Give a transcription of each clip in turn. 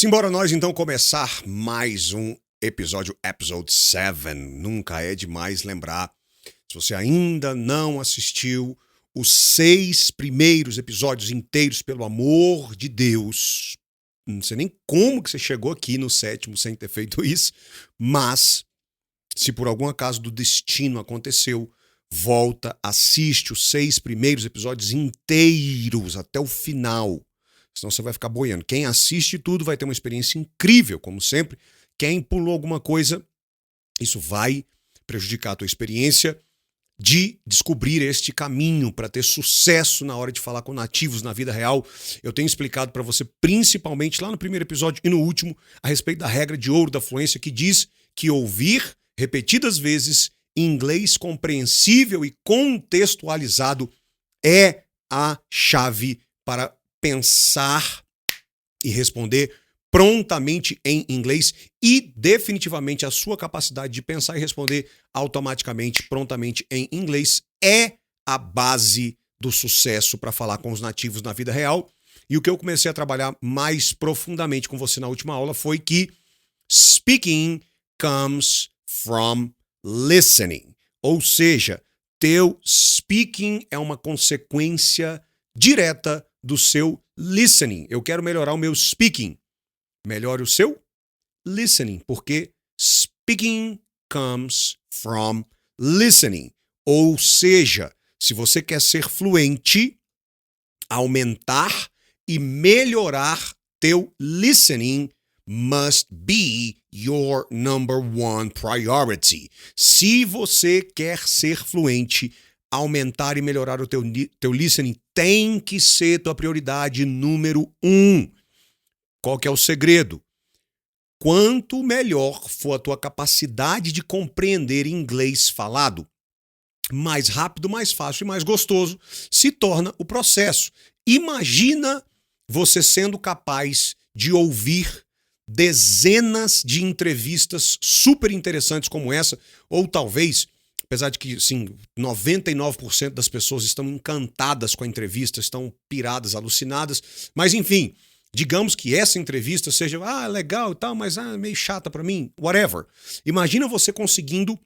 Simbora nós então começar mais um episódio, episode 7. Nunca é demais lembrar, se você ainda não assistiu os 6 primeiros episódios inteiros, pelo amor de Deus, não sei nem como que você chegou aqui no 7º sem ter feito isso, mas se por algum acaso do destino aconteceu, volta, assiste os 6 primeiros episódios inteiros até o final. Senão você vai ficar boiando. Quem assiste tudo vai ter uma experiência incrível, como sempre. Quem pulou alguma coisa, isso vai prejudicar a tua experiência de descobrir este caminho para ter sucesso na hora de falar com nativos na vida real. Eu tenho explicado para você, principalmente lá no primeiro episódio e no último, a respeito da regra de ouro da fluência, que diz que ouvir repetidas vezes inglês compreensível e contextualizado é a chave para pensar e responder prontamente em inglês e definitivamente a sua capacidade de pensar e responder automaticamente, prontamente em inglês é a base do sucesso para falar com os nativos na vida real. E o que eu comecei a trabalhar mais profundamente com você na última aula foi que speaking comes from listening. Ou seja, teu speaking é uma consequência direta do seu listening. Eu quero melhorar o meu speaking. Melhore o seu listening, porque speaking comes from listening. Ou seja, se você quer ser fluente, aumentar e melhorar teu listening must be your number one priority. Se você quer ser fluente, aumentar e melhorar o teu listening tem que ser tua prioridade número 1. Qual que é o segredo? Quanto melhor for a tua capacidade de compreender inglês falado, mais rápido, mais fácil e mais gostoso se torna o processo. Imagina você sendo capaz de ouvir dezenas de entrevistas super interessantes como essa, ou talvez, apesar de que, sim, 99% das pessoas estão encantadas com a entrevista, estão piradas, alucinadas, mas enfim, digamos que essa entrevista seja, legal e tal, mas meio chata pra mim, whatever. Imagina você conseguindo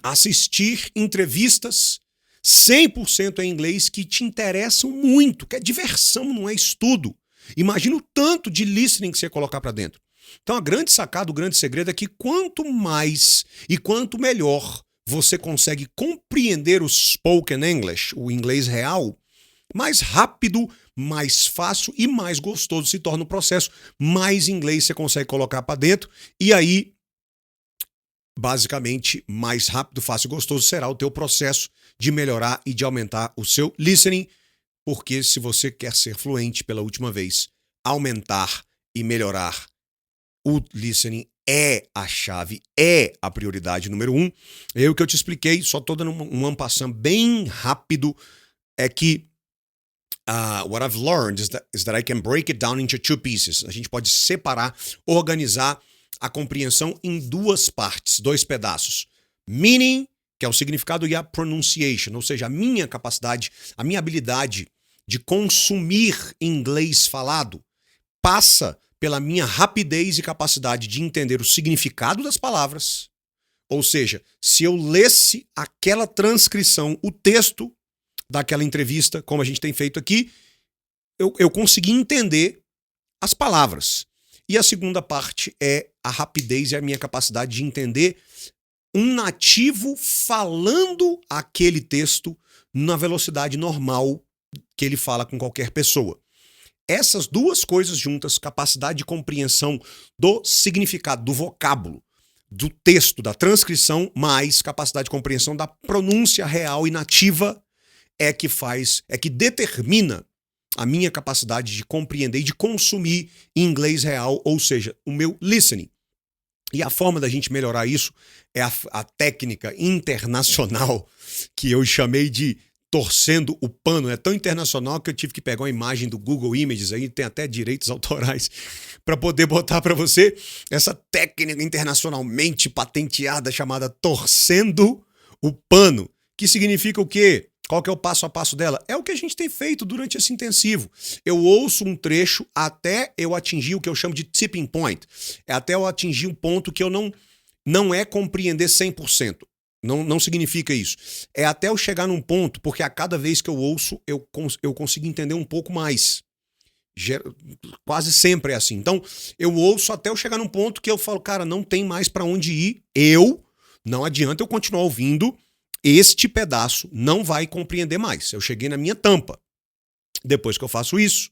assistir entrevistas 100% em inglês que te interessam muito, que é diversão, não é estudo. Imagina o tanto de listening que você ia colocar pra dentro. Então a grande sacada, o grande segredo é que quanto mais e quanto melhor você consegue compreender o spoken English, o inglês real, mais rápido, mais fácil e mais gostoso se torna o processo, mais inglês você consegue colocar para dentro e aí, basicamente, mais rápido, fácil e gostoso será o teu processo de melhorar e de aumentar o seu listening, porque se você quer ser fluente pela última vez, aumentar e melhorar o listening é a chave, é a prioridade número 1. É o que eu te expliquei, só tô dando um en passant bem rápido, é que what I've learned is that I can break it down into 2 pieces. A gente pode separar, organizar a compreensão em 2 partes, 2 pedaços. Meaning, que é o significado, e a pronunciation, ou seja, a minha capacidade, a minha habilidade de consumir inglês falado passa pela minha rapidez e capacidade de entender o significado das palavras. Ou seja, se eu lesse aquela transcrição, o texto daquela entrevista, como a gente tem feito aqui, eu consegui entender as palavras. E a segunda parte é a rapidez e a minha capacidade de entender um nativo falando aquele texto na velocidade normal que ele fala com qualquer pessoa. Essas 2 coisas juntas, capacidade de compreensão do significado, do vocábulo, do texto, da transcrição, mais capacidade de compreensão da pronúncia real e nativa, é que determina a minha capacidade de compreender e de consumir inglês real, ou seja, o meu listening. E a forma da gente melhorar isso é a técnica internacional que eu chamei de torcendo o pano. É tão internacional que eu tive que pegar uma imagem do Google Images, aí tem até direitos autorais, para poder botar para você essa técnica internacionalmente patenteada chamada torcendo o pano, que significa o quê? Qual que é o passo a passo dela? É o que a gente tem feito durante esse intensivo. Eu ouço um trecho até eu atingir o que eu chamo de tipping point. É até eu atingir um ponto que eu não é compreender 100%. Não significa isso. É até eu chegar num ponto, porque a cada vez que eu ouço, eu consigo entender um pouco mais. Quase sempre é assim. Então, eu ouço até eu chegar num ponto que eu falo, cara, não tem mais pra onde ir. Não adianta eu continuar ouvindo. Este pedaço não vai compreender mais. Eu cheguei na minha tampa. Depois que eu faço isso,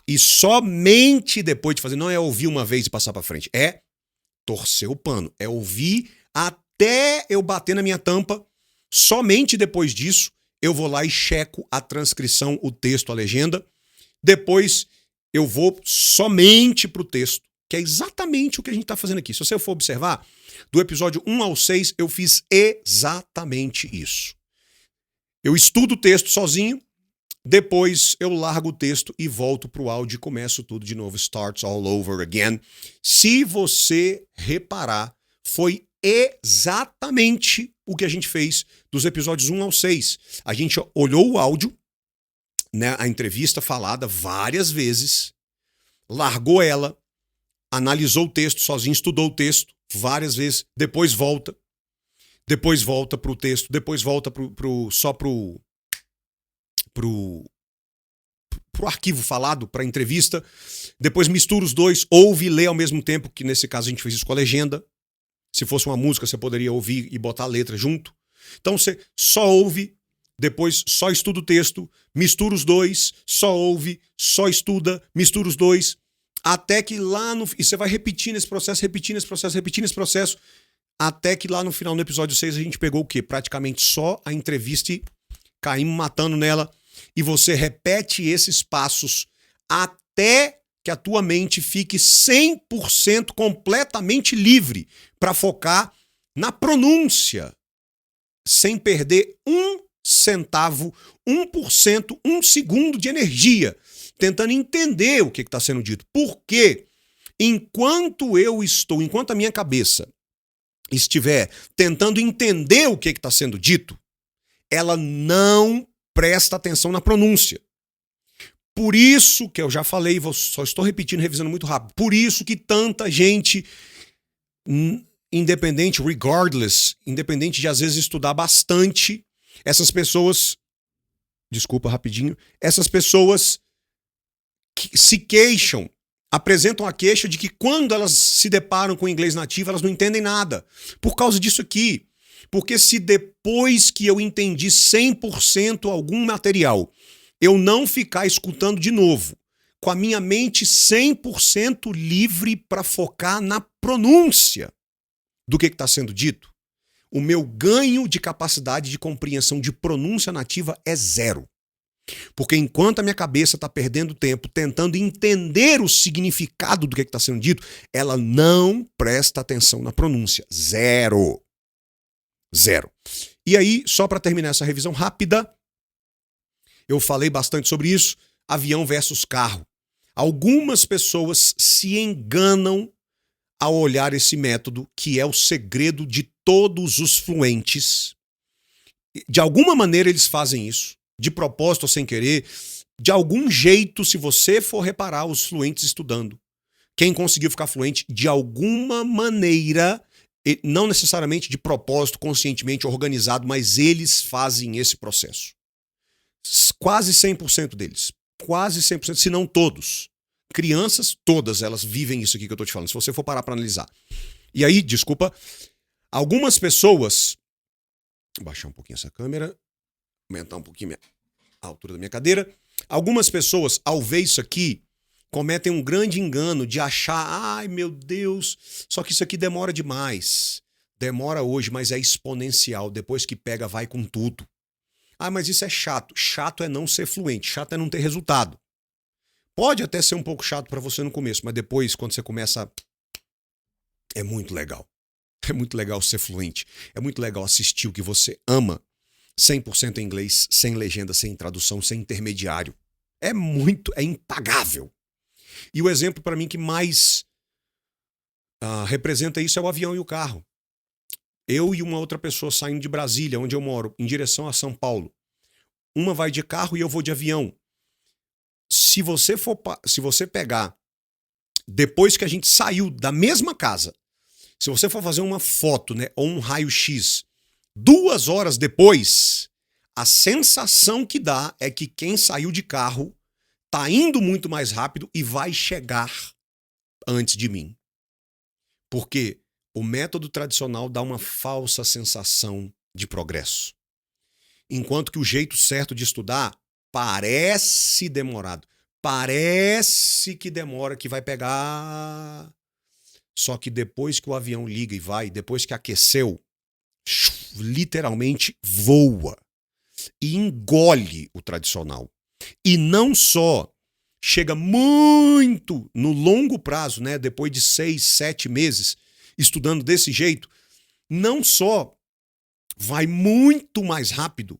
e somente depois de fazer, não é ouvir uma vez e passar pra frente, é torcer o pano, é ouvir até eu bater na minha tampa. Somente depois disso, eu vou lá e checo a transcrição, o texto, a legenda. Depois, eu vou somente pro texto, que é exatamente o que a gente tá fazendo aqui. Se você for observar, do episódio 1 ao 6, eu fiz exatamente isso. Eu estudo o texto sozinho, depois eu largo o texto e volto pro áudio e começo tudo de novo. Starts all over again. Se você reparar, foi exatamente o que a gente fez dos episódios 1 ao 6. A gente olhou o áudio, né, a entrevista falada várias vezes, largou ela, analisou o texto sozinho, estudou o texto várias vezes, depois volta pro texto, depois volta só pro arquivo falado, pra entrevista, depois mistura os dois, ouve e lê ao mesmo tempo, que nesse caso a gente fez isso com a legenda. Se fosse uma música, você poderia ouvir e botar a letra junto. Então você só ouve, depois só estuda o texto, mistura os dois, só ouve, só estuda, mistura os dois, até que lá no... E você vai repetindo esse processo, até que lá no final, no episódio 6, a gente pegou o quê? Praticamente só a entrevista e caímos matando nela. E você repete esses passos até que a tua mente fique 100% completamente livre para focar na pronúncia, sem perder um centavo, 1%, um segundo de energia, tentando entender o que está sendo dito. Porque enquanto a minha cabeça estiver tentando entender o que está sendo dito, ela não presta atenção na pronúncia. Por isso que eu já falei, só estou repetindo, revisando muito rápido, por isso que tanta gente, independente de às vezes estudar bastante, essas pessoas que se queixam, apresentam a queixa de que quando elas se deparam com o inglês nativo, elas não entendem nada. Por causa disso aqui. Porque se depois que eu entendi 100% algum material, eu não ficar escutando de novo, com a minha mente 100% livre para focar na pronúncia do que está sendo dito, o meu ganho de capacidade de compreensão de pronúncia nativa é zero. Porque enquanto a minha cabeça está perdendo tempo tentando entender o significado do que está sendo dito, ela não presta atenção na pronúncia. Zero. E aí, só para terminar essa revisão rápida, eu falei bastante sobre isso, avião versus carro. Algumas pessoas se enganam ao olhar esse método, que é o segredo de todos os fluentes. De alguma maneira eles fazem isso, de propósito ou sem querer, de algum jeito, se você for reparar os fluentes estudando. Quem conseguiu ficar fluente, de alguma maneira, não necessariamente de propósito, conscientemente organizado, mas eles fazem esse processo. Quase 100% deles. Quase 100%, se não todos. Crianças, todas elas vivem isso aqui que eu tô te falando, se você for parar para analisar. E aí, desculpa, algumas pessoas... Vou baixar um pouquinho essa câmera, aumentar um pouquinho a altura da minha cadeira. Algumas pessoas, ao ver isso aqui, cometem um grande engano de achar, ai meu Deus, só que isso aqui demora demais. Demora hoje, mas é exponencial. Depois que pega, vai com tudo. Ah, mas isso é chato. Chato é não ser fluente, chato é não ter resultado. Pode até ser um pouco chato para você no começo, mas depois, quando você começa, é muito legal. É muito legal ser fluente. É muito legal assistir o que você ama, 100% em inglês, sem legenda, sem tradução, sem intermediário. É impagável. E o exemplo para mim que mais representa isso é o avião e o carro. Eu e uma outra pessoa saindo de Brasília, onde eu moro, em direção a São Paulo. Uma vai de carro e eu vou de avião. Se você pegar, depois que a gente saiu da mesma casa, se você for fazer uma foto, né, ou um raio-x, 2 horas depois, a sensação que dá é que quem saiu de carro tá indo muito mais rápido e vai chegar antes de mim. Porque o método tradicional dá uma falsa sensação de progresso. Enquanto que o jeito certo de estudar parece demorado. Parece que demora, que vai pegar. Só que depois que o avião liga e vai, depois que aqueceu, literalmente voa e engole o tradicional. E não só chega muito no longo prazo, né, depois de 6, 7 meses estudando desse jeito, não só vai muito mais rápido,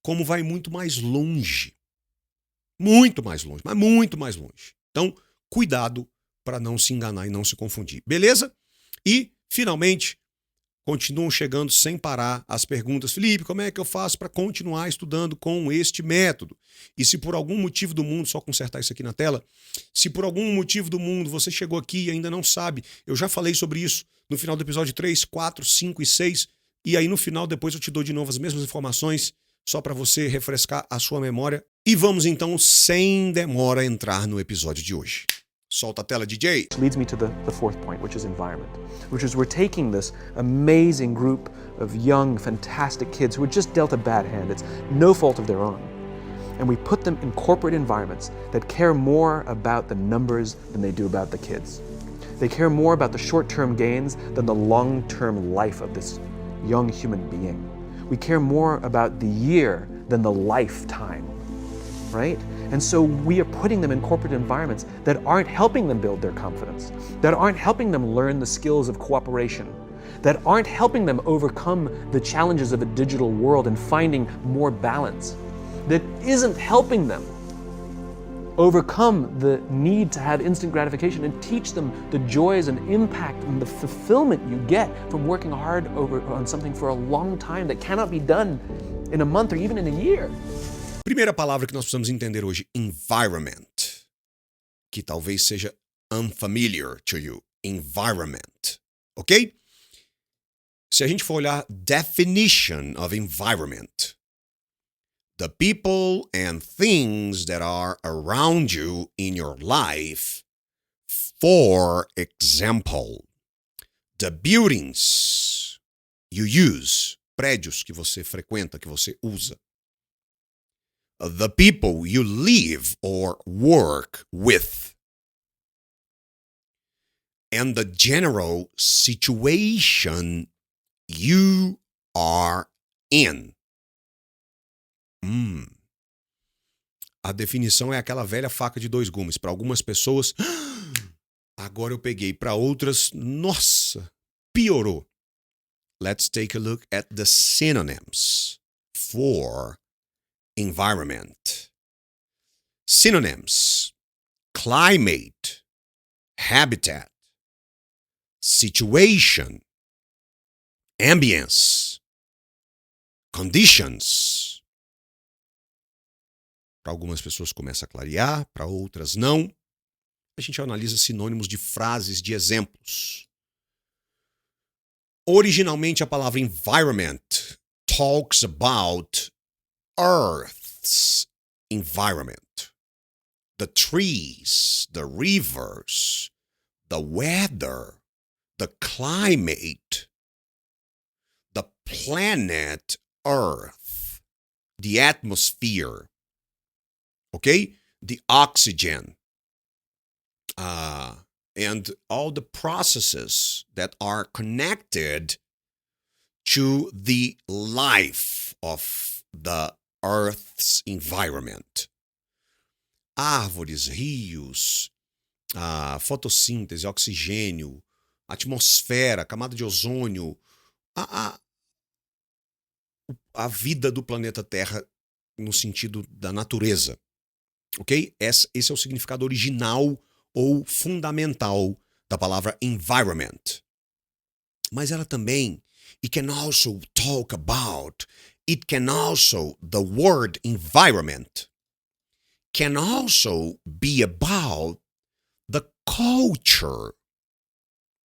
como vai muito mais longe. Muito mais longe, mas muito mais longe. Então, cuidado para não se enganar e não se confundir. Beleza? E, finalmente, continuam chegando sem parar as perguntas. Felipe, como é que eu faço para continuar estudando com este método? E se por algum motivo do mundo, só consertar isso aqui na tela, se por algum motivo do mundo você chegou aqui e ainda não sabe, eu já falei sobre isso no final do episódio 3, 4, 5 e 6, e aí no final depois eu te dou de novo as mesmas informações, só para você refrescar a sua memória. E vamos então, sem demora, entrar no episódio de hoje. Solta a tela, DJ. Leads me to the fourth point, which is environment, which is we're taking this amazing group of young, fantastic kids who were just dealt a bad hand. It's no fault of their own. And we put them in corporate environments that care more about the numbers than they do about the kids. They care more about the short-term gains than the long-term life of this young human being. We care more about the year than the lifetime, right? And so we are putting them in corporate environments that aren't helping them build their confidence, that aren't helping them learn the skills of cooperation, that aren't helping them overcome the challenges of a digital world and finding more balance, that isn't helping them overcome the need to have instant gratification and teach them the joys and impact and the fulfillment you get from working hard on something for a long time that cannot be done in a month or even in a year. Primeira palavra que nós precisamos entender hoje, environment, que talvez seja unfamiliar to you. Environment, ok? Se a gente for olhar definition of environment, the people and things that are around you in your life. For example, the buildings you use, prédios que você frequenta, que você usa. The people you live or work with. And the general situation you are in. A definição é aquela velha faca de 2 gumes. Para algumas pessoas, agora eu peguei. Para outras, nossa, piorou. Let's take a look at the synonyms for environment. Synonyms: climate, habitat, situation, ambience, conditions. Para algumas pessoas começa a clarear, para outras não. A gente analisa sinônimos de frases, de exemplos. Originalmente a palavra environment talks about Earth's environment. The trees, the rivers, the weather, the climate, the planet Earth, the atmosphere, okay? The oxygen, and all the processes that are connected to the life of the Earth's environment. Árvores, rios, fotossíntese, oxigênio, atmosfera, camada de ozônio, a vida do planeta Terra no sentido da natureza. Ok? Esse é o significado original ou fundamental da palavra environment. Mas ela também It can also talk about, the word environment can also be about the culture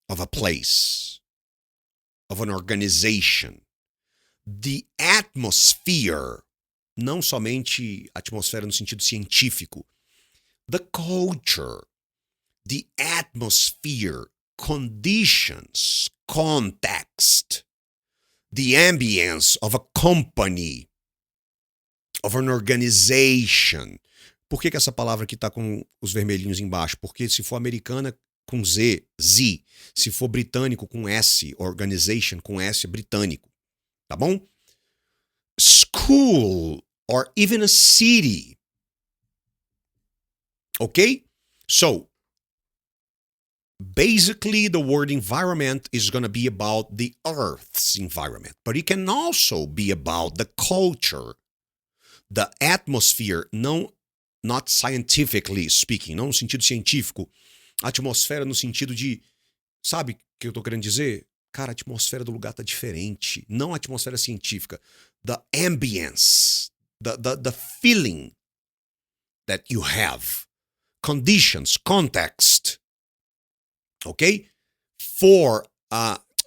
of a place, of an organization, the atmosphere, não somente atmosfera no sentido científico, the culture, the atmosphere, conditions, context, the ambience of a company, of an organization. Por que essa palavra aqui está com os vermelhinhos embaixo? Porque se for americana, com Z, Z. Se for britânico, com S, organization, com S, é britânico. Tá bom? School, or even a city. Okay? So, basically, the word environment is going to be about the Earth's environment, but it can also be about the culture, the atmosphere, not scientifically speaking, não no sentido científico, atmosfera no sentido de, sabe o que eu tô querendo dizer? Cara, a atmosfera do lugar tá diferente, não a atmosfera científica, the ambience, the feeling that you have, conditions, context. Okay?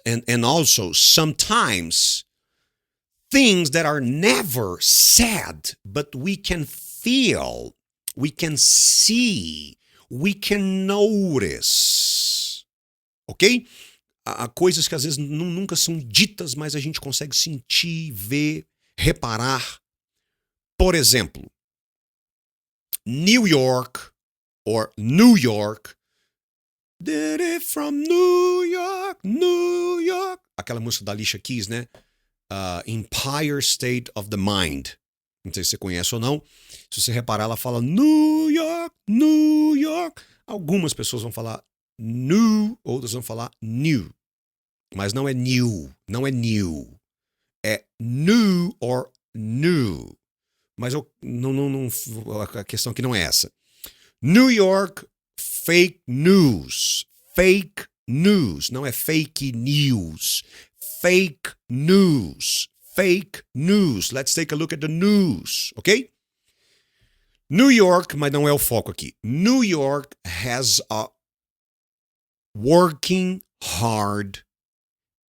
And also sometimes things that are never said, but we can feel, we can see, we can notice. Ok? Há coisas que às vezes nunca são ditas, mas a gente consegue sentir, ver, reparar. Por exemplo, New York or New York. Did it from New York, New York. Aquela música da Alicia Keys, né? Empire State of the Mind. Não sei se você conhece ou não. Se você reparar, ela fala New York, New York. Algumas pessoas vão falar new, outras vão falar new. Mas não é new, não é new. É new or new. Mas a questão aqui não é essa. New York, fake news. Fake news. Não é fake news. Fake news. Fake news. Let's take a look at the news, ok? New York, mas não é o foco aqui. New York has a working hard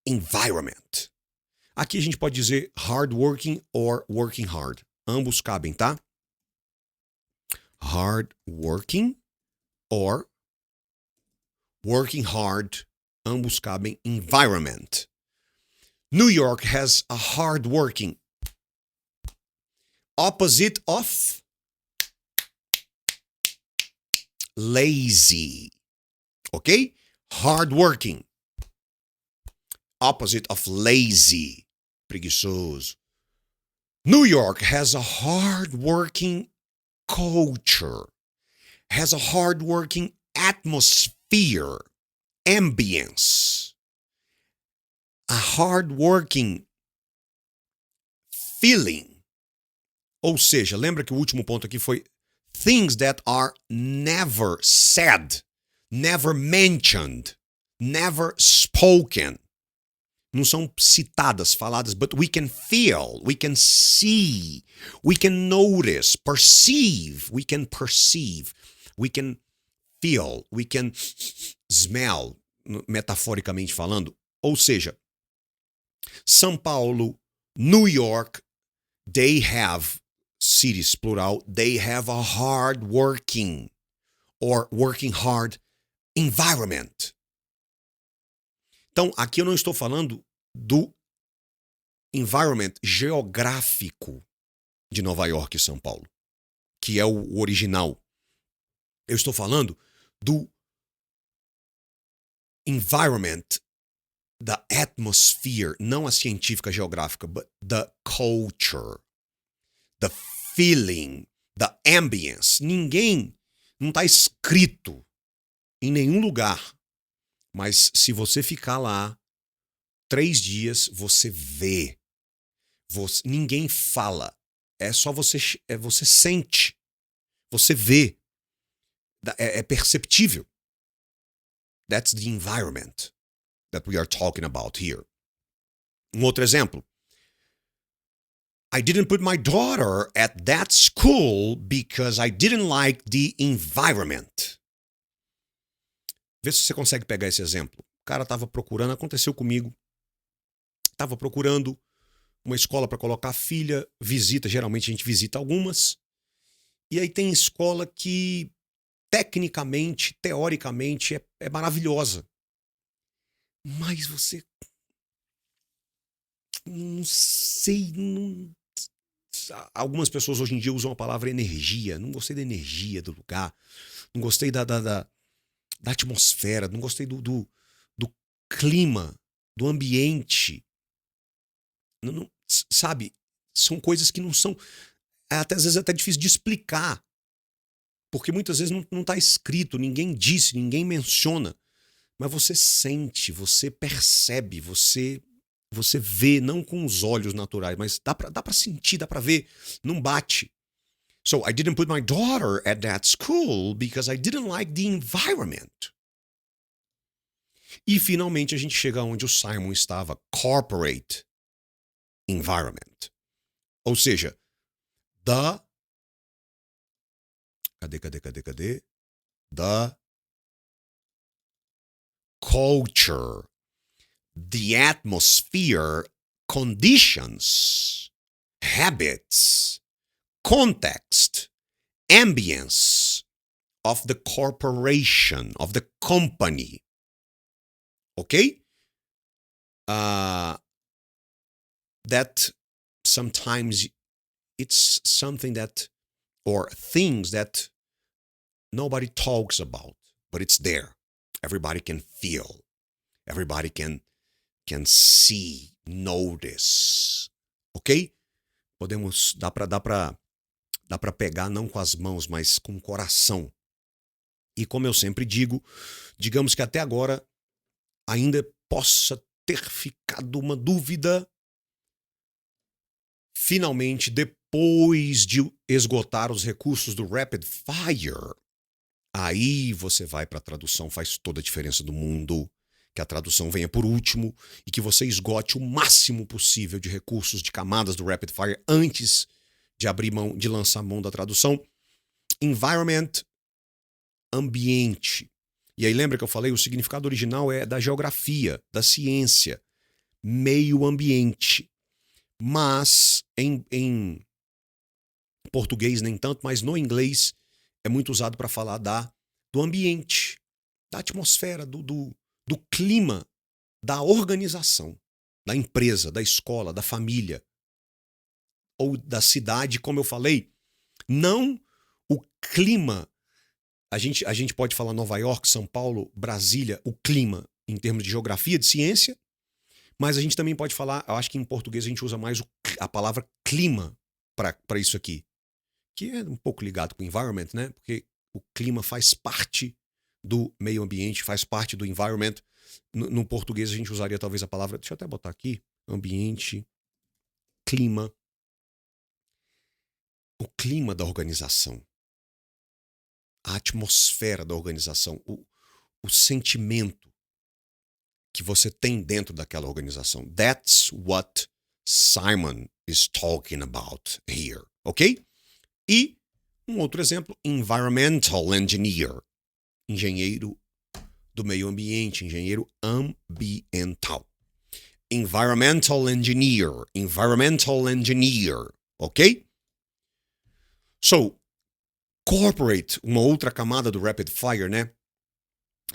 environment. Aqui a gente pode dizer hard working or working hard. Ambos cabem, tá? Hard working or working hard. Ambos cabem. Environment. New York has a hard working. Opposite of lazy. Ok? Hard working. Opposite of lazy. Preguiçoso. New York has a hard-working culture, has a hard-working atmosphere, ambience, a hard-working feeling. Ou seja, lembra que o último ponto aqui foi things that are never said, never mentioned, never spoken. Não são citadas, faladas, but we can feel, we can see, we can notice, perceive, we can feel, we can smell, metaforicamente falando. Ou seja, São Paulo, New York, they have, cities plural, they have a hard working or working hard environment. Então, aqui eu não estou falando do environment geográfico de Nova York e São Paulo, que é o original. Eu estou falando do environment, da atmosphere, não a científica geográfica, but the culture, the feeling, the ambience. Ninguém, não está escrito em nenhum lugar. Mas se você ficar lá 3 dias, você vê. Ninguém fala. É só você sente. Você vê. É perceptível. That's the environment that we are talking about here. Um outro exemplo. I didn't put my daughter at that school because I didn't like the environment. Vê se você consegue pegar esse exemplo. O cara estava procurando, aconteceu comigo, estava procurando uma escola para colocar a filha, visita, geralmente a gente visita algumas, e aí tem escola que tecnicamente, teoricamente é maravilhosa, mas você não sei, algumas pessoas hoje em dia usam a palavra energia, não gostei da energia do lugar, não gostei da atmosfera, não gostei do clima, do ambiente. Sabe, são coisas que não são, às vezes é até difícil de explicar, porque muitas vezes não está escrito, ninguém disse, ninguém menciona, mas você sente, você percebe, você vê, não com os olhos naturais, mas dá pra sentir, dá pra ver, não bate. So I didn't put my daughter at that school because I didn't like the environment. E finalmente a gente chega onde o Simon estava, corporate environment. Ou seja, cadê? The culture, the atmosphere, conditions, habits, context, ambience of the corporation, of the company. Okay? That sometimes it's something that, or things that nobody talks about, but it's there. Everybody can feel. Everybody can see, notice. Ok? Podemos, dá pra pegar não com as mãos, mas com o coração. E como eu sempre digo, digamos que até agora ainda possa ter ficado uma dúvida. Finalmente, depois de esgotar os recursos do Rapid Fire, aí você vai para a tradução, faz toda a diferença do mundo. Que a tradução venha por último e que você esgote o máximo possível de recursos, de camadas do Rapid Fire antes de abrir mão, de lançar mão da tradução. Environment, ambiente. E aí lembra que eu falei, o significado original é da geografia, da ciência, meio ambiente. Mas em português nem tanto, mas no inglês é muito usado para falar do ambiente, da atmosfera, do clima, da organização, da empresa, da escola, da família ou da cidade, como eu falei. Não o clima. A gente pode falar Nova York, São Paulo, Brasília, o clima em termos de geografia, de ciência, mas a gente também pode falar, eu acho que em português a gente usa mais a palavra clima para isso aqui, que é um pouco ligado com environment, né? Porque o clima faz parte do meio ambiente, faz parte do environment. No português a gente usaria talvez a palavra, deixa eu até botar aqui, ambiente, clima. O clima da organização, a atmosfera da organização, o sentimento que você tem dentro daquela organização. That's what Simon is talking about here, ok? E um outro exemplo, environmental engineer, engenheiro do meio ambiente, engenheiro ambiental. Environmental engineer, ok? So, corporate, uma outra camada do Rapid Fire, né?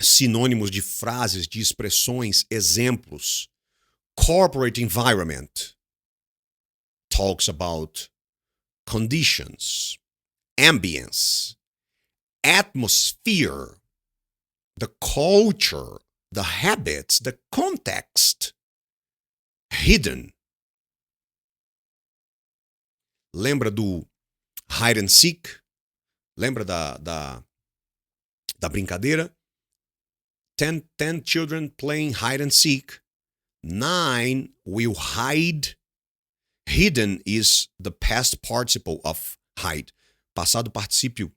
Sinônimos de frases, de expressões, exemplos. Corporate environment talks about conditions, ambience, atmosphere, the culture, the habits, the context, hidden. Lembra do hide and seek? Lembra da brincadeira? 10 children playing hide and seek. 9 will hide. Hidden is the past participle of hide. Passado particípio.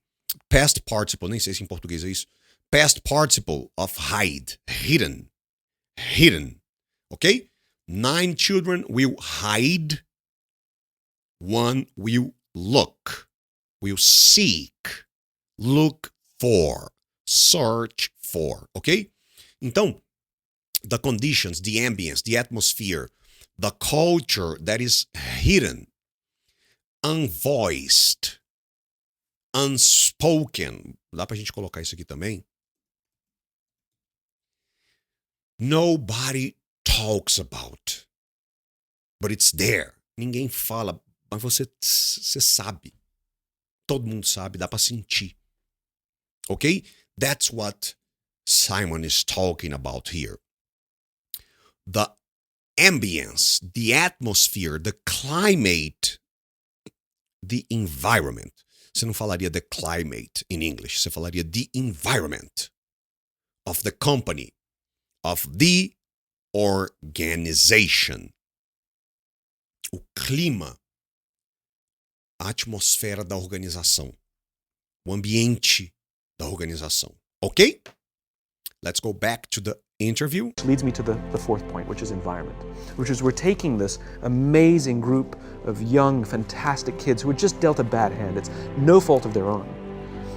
Past participle, nem sei se em português é isso. Past participle of hide. Hidden. Ok? 9 children will hide. 1 will look, will seek, look for, search for, ok? Então, the conditions, the ambience, the atmosphere, the culture that is hidden, unvoiced, unspoken. Dá pra gente colocar isso aqui também? Nobody talks about, but it's there. Ninguém fala, mas você sabe. Todo mundo sabe, dá pra sentir. Ok? That's what Simon is talking about here. The ambience, the atmosphere, the climate, the environment. Você não falaria the climate in English, você falaria the environment of the company, of the organization. O clima, a atmosfera da organização, o ambiente da organização. Ok? Let's go back to the interview. Which leads me to the fourth point, which is environment, which is we're taking this amazing group of young, fantastic kids who were just dealt a bad hand. It's no fault of their own.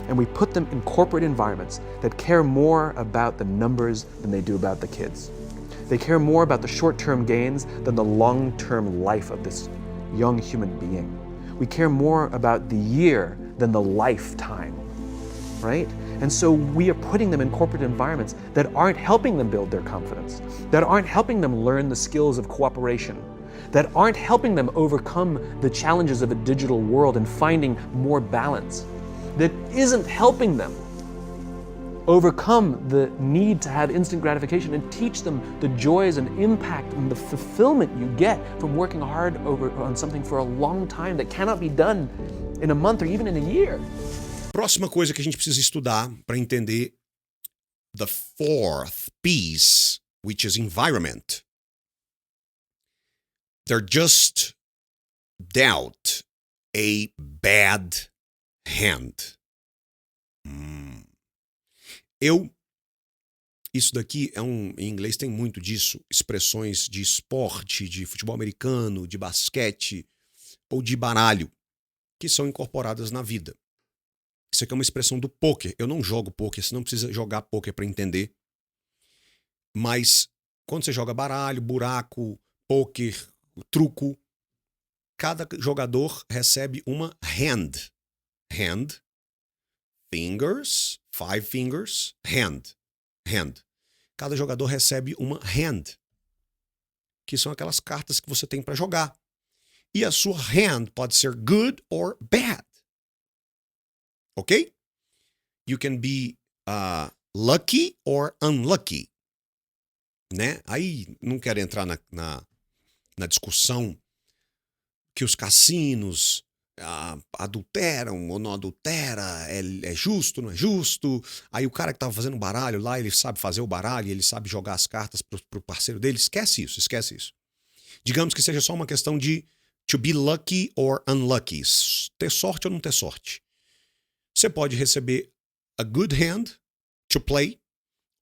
And we put them in corporate environments that care more about the numbers than they do about the kids. They care more about the short-term gains than the long-term life of this young human being. We care more about the year than the lifetime, right? And so we are putting them in corporate environments that aren't helping them build their confidence, that aren't helping them learn the skills of cooperation, that aren't helping them overcome the challenges of a digital world and finding more balance, that isn't helping them overcome the need to have instant gratification and teach them the joys and impact and the fulfillment you get from working hard on something for a long time that cannot be done in a month or even in a year. Próxima coisa que a gente precisa estudar para entender the fourth piece, which is environment. They're just dealt a bad hand. Isso daqui em inglês tem muito disso, expressões de esporte, de futebol americano, de basquete ou de baralho, que são incorporadas na vida. Isso aqui é uma expressão do pôquer. Eu não jogo pôquer, você não precisa jogar pôquer para entender. Mas quando você joga baralho, buraco, pôquer, truco, cada jogador recebe uma hand. Hand, fingers, 5 fingers, hand. Cada jogador recebe uma hand, que são aquelas cartas que você tem para jogar. E a sua hand pode ser good or bad. Ok? You can be lucky or unlucky. Né? Aí não quero entrar na discussão que os cassinos adulteram ou não adultera, é justo, não é justo. Aí o cara que estava fazendo baralho lá, ele sabe fazer o baralho, ele sabe jogar as cartas pro parceiro dele. Esquece isso. Digamos que seja só uma questão de to be lucky or unlucky. Ter sorte ou não ter sorte. Você pode receber a good hand to play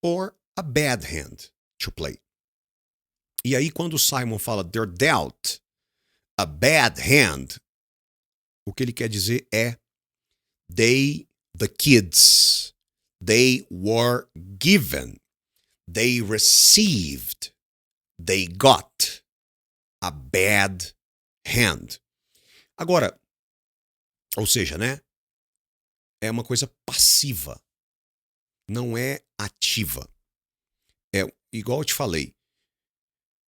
or a bad hand to play. E aí quando o Simon fala they're dealt a bad hand, o que ele quer dizer é the kids, they were given, they received, they got a bad hand. Agora, ou seja, né? É uma coisa passiva, não é ativa. É igual eu te falei,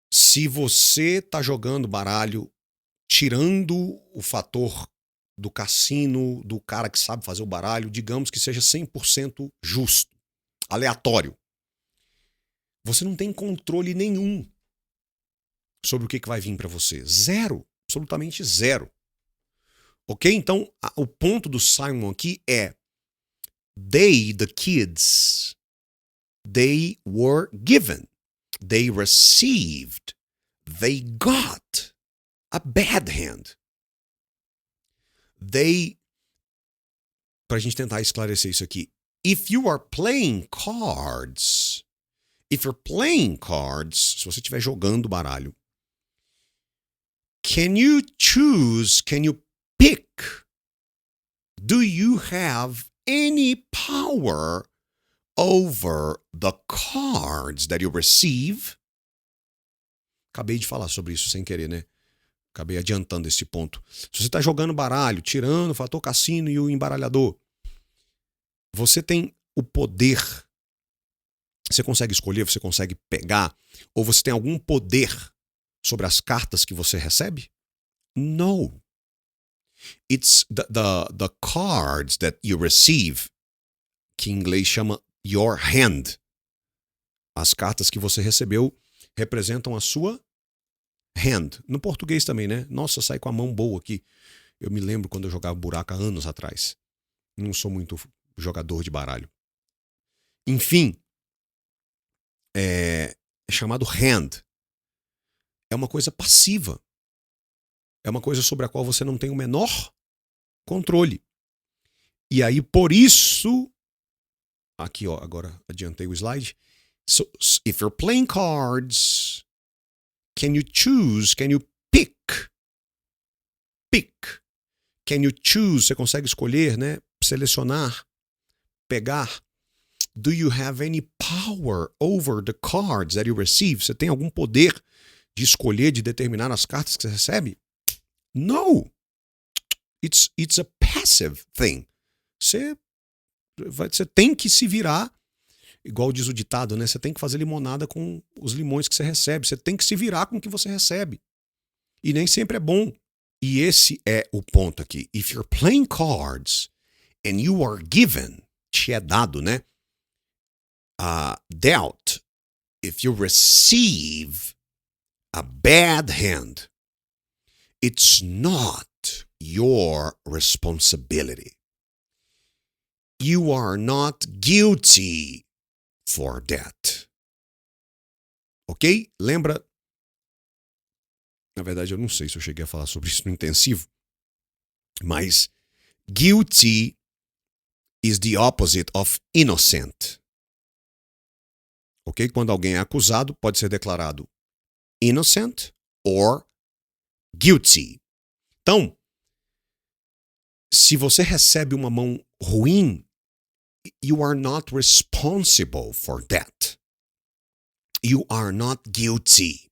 se você tá jogando baralho tirando o fator do cassino, do cara que sabe fazer o baralho, digamos que seja 100% justo, aleatório. Você não tem controle nenhum sobre o que vai vir para você. Zero, absolutamente zero. Ok? Então, o ponto do Simon aqui é they, the kids, they were given, they received, they got a bad hand. Pra gente tentar esclarecer isso aqui. If you are playing cards, se você estiver jogando baralho, Can you choose? Can you pick? Do you have any power over the cards that you receive? Acabei de falar sobre isso sem querer, né? Acabei adiantando esse ponto. Se você está jogando baralho, tirando o fator cassino e o embaralhador, você tem o poder. Você consegue escolher, você consegue pegar, ou você tem algum poder sobre as cartas que você recebe? No. It's the cards that you receive, que em inglês chama your hand. As cartas que você recebeu representam a sua hand. No português também, né? Nossa, sai com a mão boa aqui. Eu me lembro quando eu jogava buraco há anos atrás. Não sou muito jogador de baralho. Enfim, é chamado hand. É uma coisa passiva. É uma coisa sobre a qual você não tem o menor controle. E aí, por isso... Aqui, ó, agora adiantei o slide. So, if you're playing cards, can you choose? Can you pick? Pick. Can you choose? Você consegue escolher, né? Selecionar, pegar. Do you have any power over the cards that you receive? Você tem algum poder de escolher, de determinar as cartas que você recebe? No. It's a passive thing. Você tem que se virar, igual diz o ditado, né? Você tem que fazer limonada com os limões que você recebe. Você tem que se virar com o que você recebe. E nem sempre é bom. E esse é o ponto aqui. If you're playing cards and you are given, te é dado, né? Dealt. If you receive a bad hand, it's not your responsibility. You are not guilty for that. Ok? Lembra? Na verdade, eu não sei se eu cheguei a falar sobre isso no intensivo, mas guilty is the opposite of innocent. Ok? Quando alguém é acusado, pode ser declarado innocent or guilty. Então, se você recebe uma mão ruim, you are not responsible for that. You are not guilty.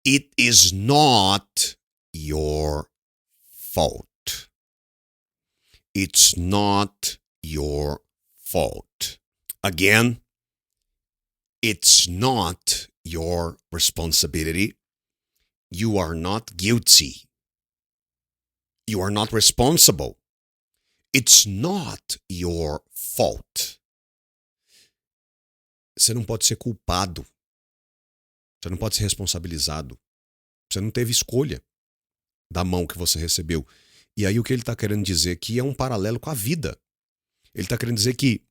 It is not your fault. It's not your fault. Again, it's not your responsibility. You are not guilty. You are not responsible. It's not your fault. Você não pode ser culpado. Você não pode ser responsabilizado. Você não teve escolha da mão que você recebeu. E aí o que ele está querendo dizer aqui é um paralelo com a vida. Ele está querendo dizer que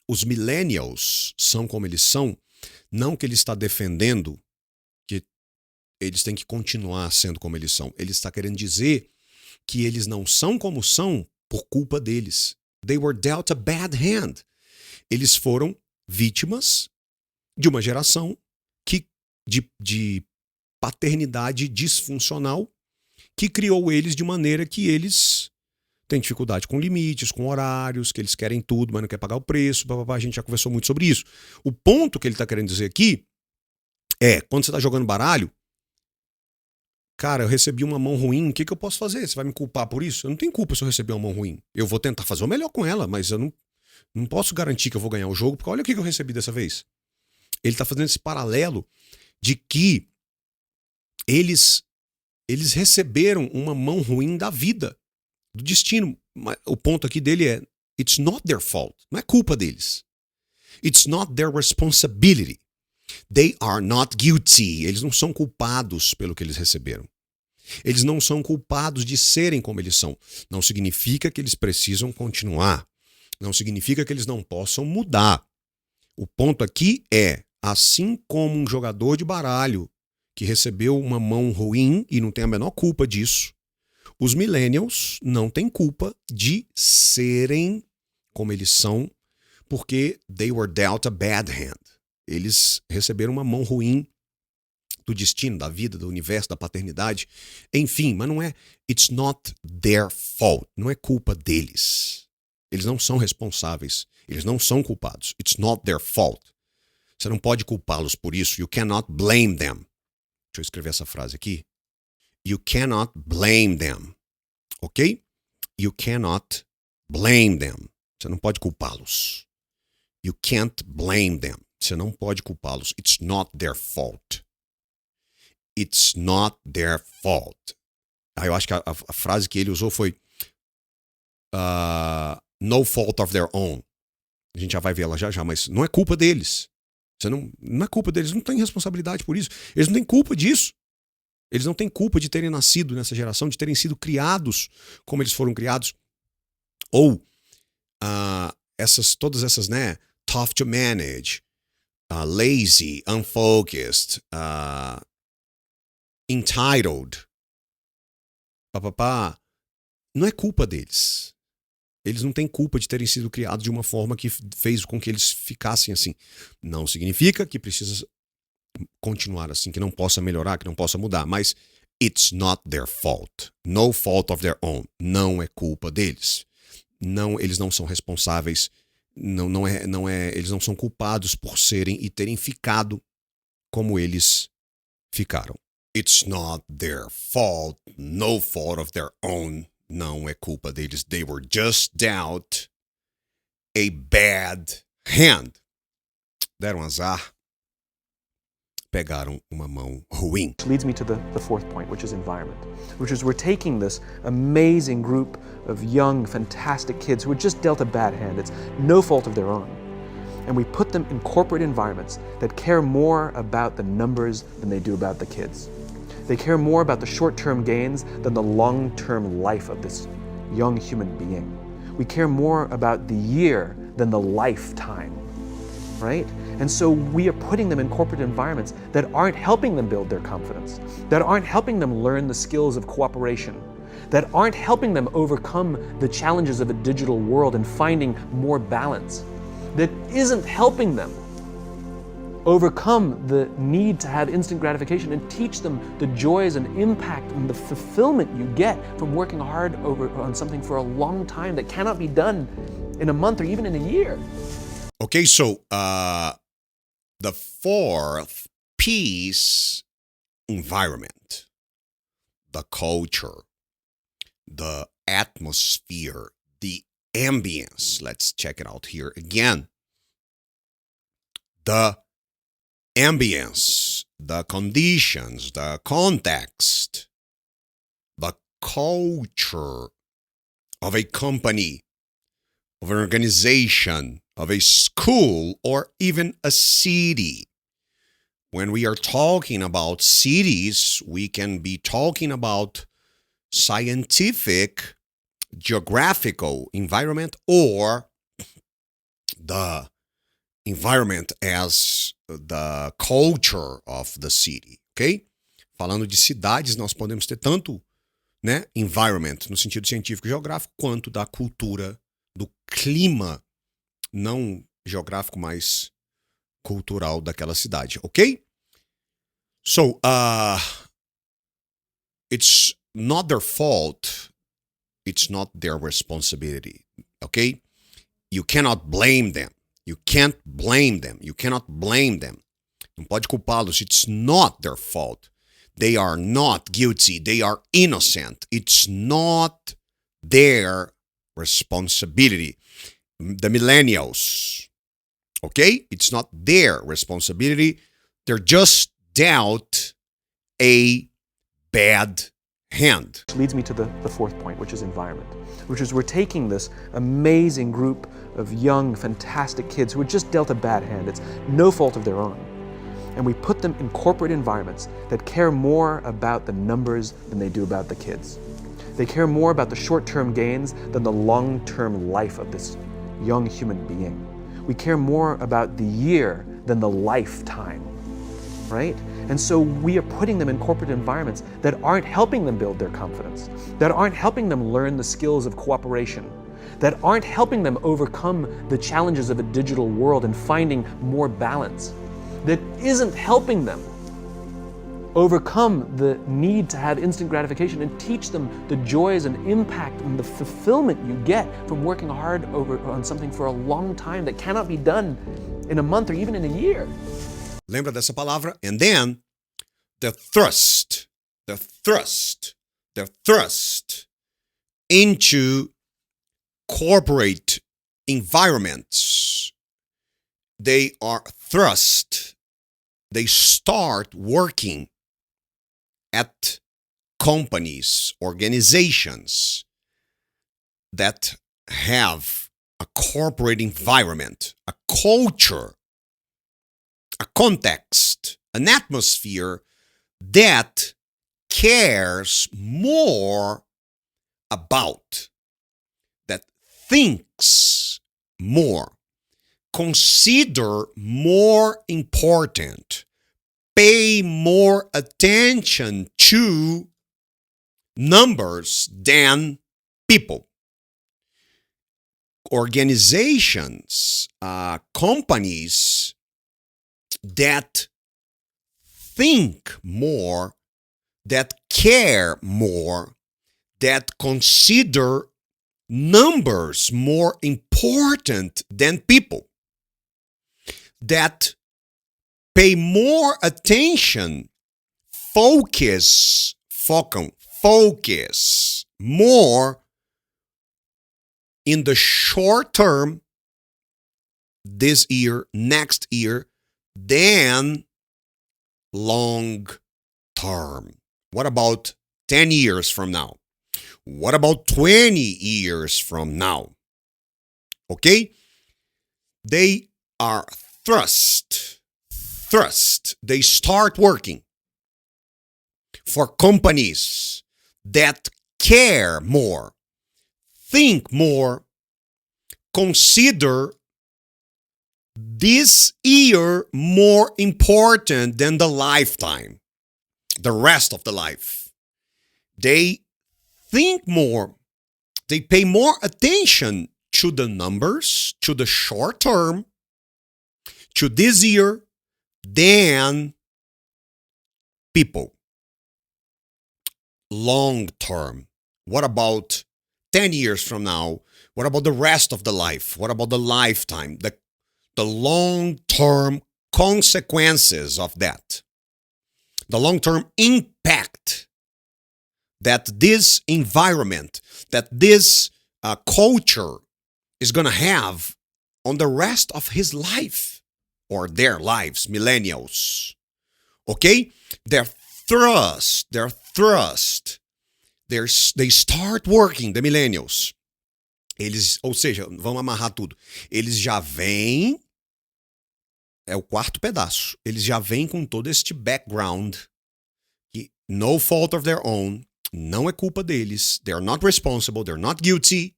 os millennials são como eles são, não que ele está defendendo que eles têm que continuar sendo como eles são. Ele está querendo dizer que eles não são como são por culpa deles. They were dealt a bad hand. Eles foram vítimas de uma geração de paternidade disfuncional que criou eles de maneira que eles têm dificuldade com limites, com horários, que eles querem tudo, mas não querem pagar o preço. A gente já conversou muito sobre isso. O ponto que ele está querendo dizer aqui é, quando você está jogando baralho, cara, eu recebi uma mão ruim, o que eu posso fazer? Você vai me culpar por isso? Eu não tenho culpa se eu receber uma mão ruim. Eu vou tentar fazer o melhor com ela, mas eu não posso garantir que eu vou ganhar o jogo, porque olha o que eu recebi dessa vez. Ele está fazendo esse paralelo de que eles receberam uma mão ruim da vida, do destino. O ponto aqui dele é, it's not their fault. Não é culpa deles. It's not their responsibility. They are not guilty. Eles não são culpados pelo que eles receberam. Eles não são culpados de serem como eles são. Não significa que eles precisam continuar. Não significa que eles não possam mudar. O ponto aqui é, assim como um jogador de baralho que recebeu uma mão ruim e não tem a menor culpa disso, os millennials não têm culpa de serem como eles são, porque they were dealt a bad hand. Eles receberam uma mão ruim do destino, da vida, do universo, da paternidade. Enfim, mas não é... It's not their fault. Não é culpa deles. Eles não são responsáveis. Eles não são culpados. It's not their fault. Você não pode culpá-los por isso. You cannot blame them. Deixa eu escrever essa frase aqui. You cannot blame them. Ok? You cannot blame them. Você não pode culpá-los. You can't blame them. Você não pode culpá-los. It's not their fault. It's not their fault. Eu acho que a frase que ele usou foi no fault of their own. A gente já vai ver ela já, mas não é culpa deles. Não é culpa deles, não têm responsabilidade por isso. Eles não têm culpa disso. Eles não têm culpa de terem nascido nessa geração, de terem sido criados como eles foram criados. Ou todas essas, né? Tough to manage, lazy, unfocused, entitled. Não é culpa deles. Eles não têm culpa de terem sido criados de uma forma que fez com que eles ficassem assim. Não significa que precisa continuar assim, que não possa melhorar, que não possa mudar, mas it's not their fault. No fault of their own. Não é culpa deles. Não, eles não são responsáveis. Eles não são culpados por serem e terem ficado como eles ficaram. It's not their fault. No fault of their own. Não é culpa deles. They were just dealt a bad hand. Deram azar. Pegaram uma mão ruim. Which leads me to the fourth point, which is environment. Which is we're taking this amazing group of young, fantastic kids who were just dealt a bad hand. It's no fault of their own. And we put them in corporate environments that care more about the numbers than they do about the kids. They care more about the short-term gains than the long-term life of this young human being. We care more about the year than the lifetime, right? And so we are putting them in corporate environments that aren't helping them build their confidence, that aren't helping them learn the skills of cooperation, that aren't helping them overcome the challenges of a digital world and finding more balance, that isn't helping them overcome the need to have instant gratification and teach them the joys and impact and the fulfillment you get from working hard on something for a long time that cannot be done in a month or even in a year. Okay, so the fourth piece, environment, the culture, the atmosphere, the ambience. Let's check it out here again. The ambience, the conditions, the context, the culture of a company, of an organization, of a school, or even a city. When we are talking about cities, we can be talking about scientific, geographical environment, or the environment as the culture of the city, ok? Falando de cidades, nós podemos ter tanto, né, environment no sentido científico e geográfico, quanto da cultura, do clima, não geográfico, mas cultural daquela cidade, ok? So, it's not their fault, it's not their responsibility, ok? You cannot blame them. You can't blame them. You cannot blame them. Não pode culpá-los. It's not their fault. They are not guilty. They are innocent. It's not their responsibility. The millennials, okay? It's not their responsibility. They're just dealt a bad hand. Which leads me to the fourth point, which is environment. Which is we're taking this amazing group of young, fantastic kids who were just dealt a bad hand. It's no fault of their own. And we put them in corporate environments that care more about the numbers than they do about the kids. They care more about the short-term gains than the long-term life of this young human being. We care more about the year than the lifetime, right? And so we are putting them in corporate environments that aren't helping them build their confidence, that aren't helping them learn the skills of cooperation, that aren't helping them overcome the challenges of a digital world and finding more balance, that isn't helping them overcome the need to have instant gratification and teach them the joys and impact and the fulfillment you get from working hard on something for a long time that cannot be done in a month or even in a year. Lembra dessa palavra? And then the thrust into corporate environments. They are thrust. They start working at companies, organizations that have a corporate environment, a culture, a context, an atmosphere that cares more about, that thinks more, consider more important, pay more attention to numbers than people. Organizations, companies that think more, that care more, that consider numbers more important than people, that pay more attention, focus more in the short term, this year, next year, than long term. What about 10 years from now? What about 20 years from now? Okay? They are thrust. They start working for companies that care more, think more, consider this year more important than the lifetime, the rest of the life. They think more, they pay more attention to the numbers, to the short term, to this year, than people. Long term. What about 10 years from now? What about the rest of the life? What about the lifetime? The long-term consequences of that. The long-term impact that this environment, that this culture is going to have on the rest of his life or their lives, millennials. Okay? They start working, the millennials. Eles, ou seja, vamos amarrar tudo. Eles já vêm, é o quarto pedaço. Eles já vêm com todo este background, que no fault of their own, não é culpa deles. They're not responsible, they're not guilty,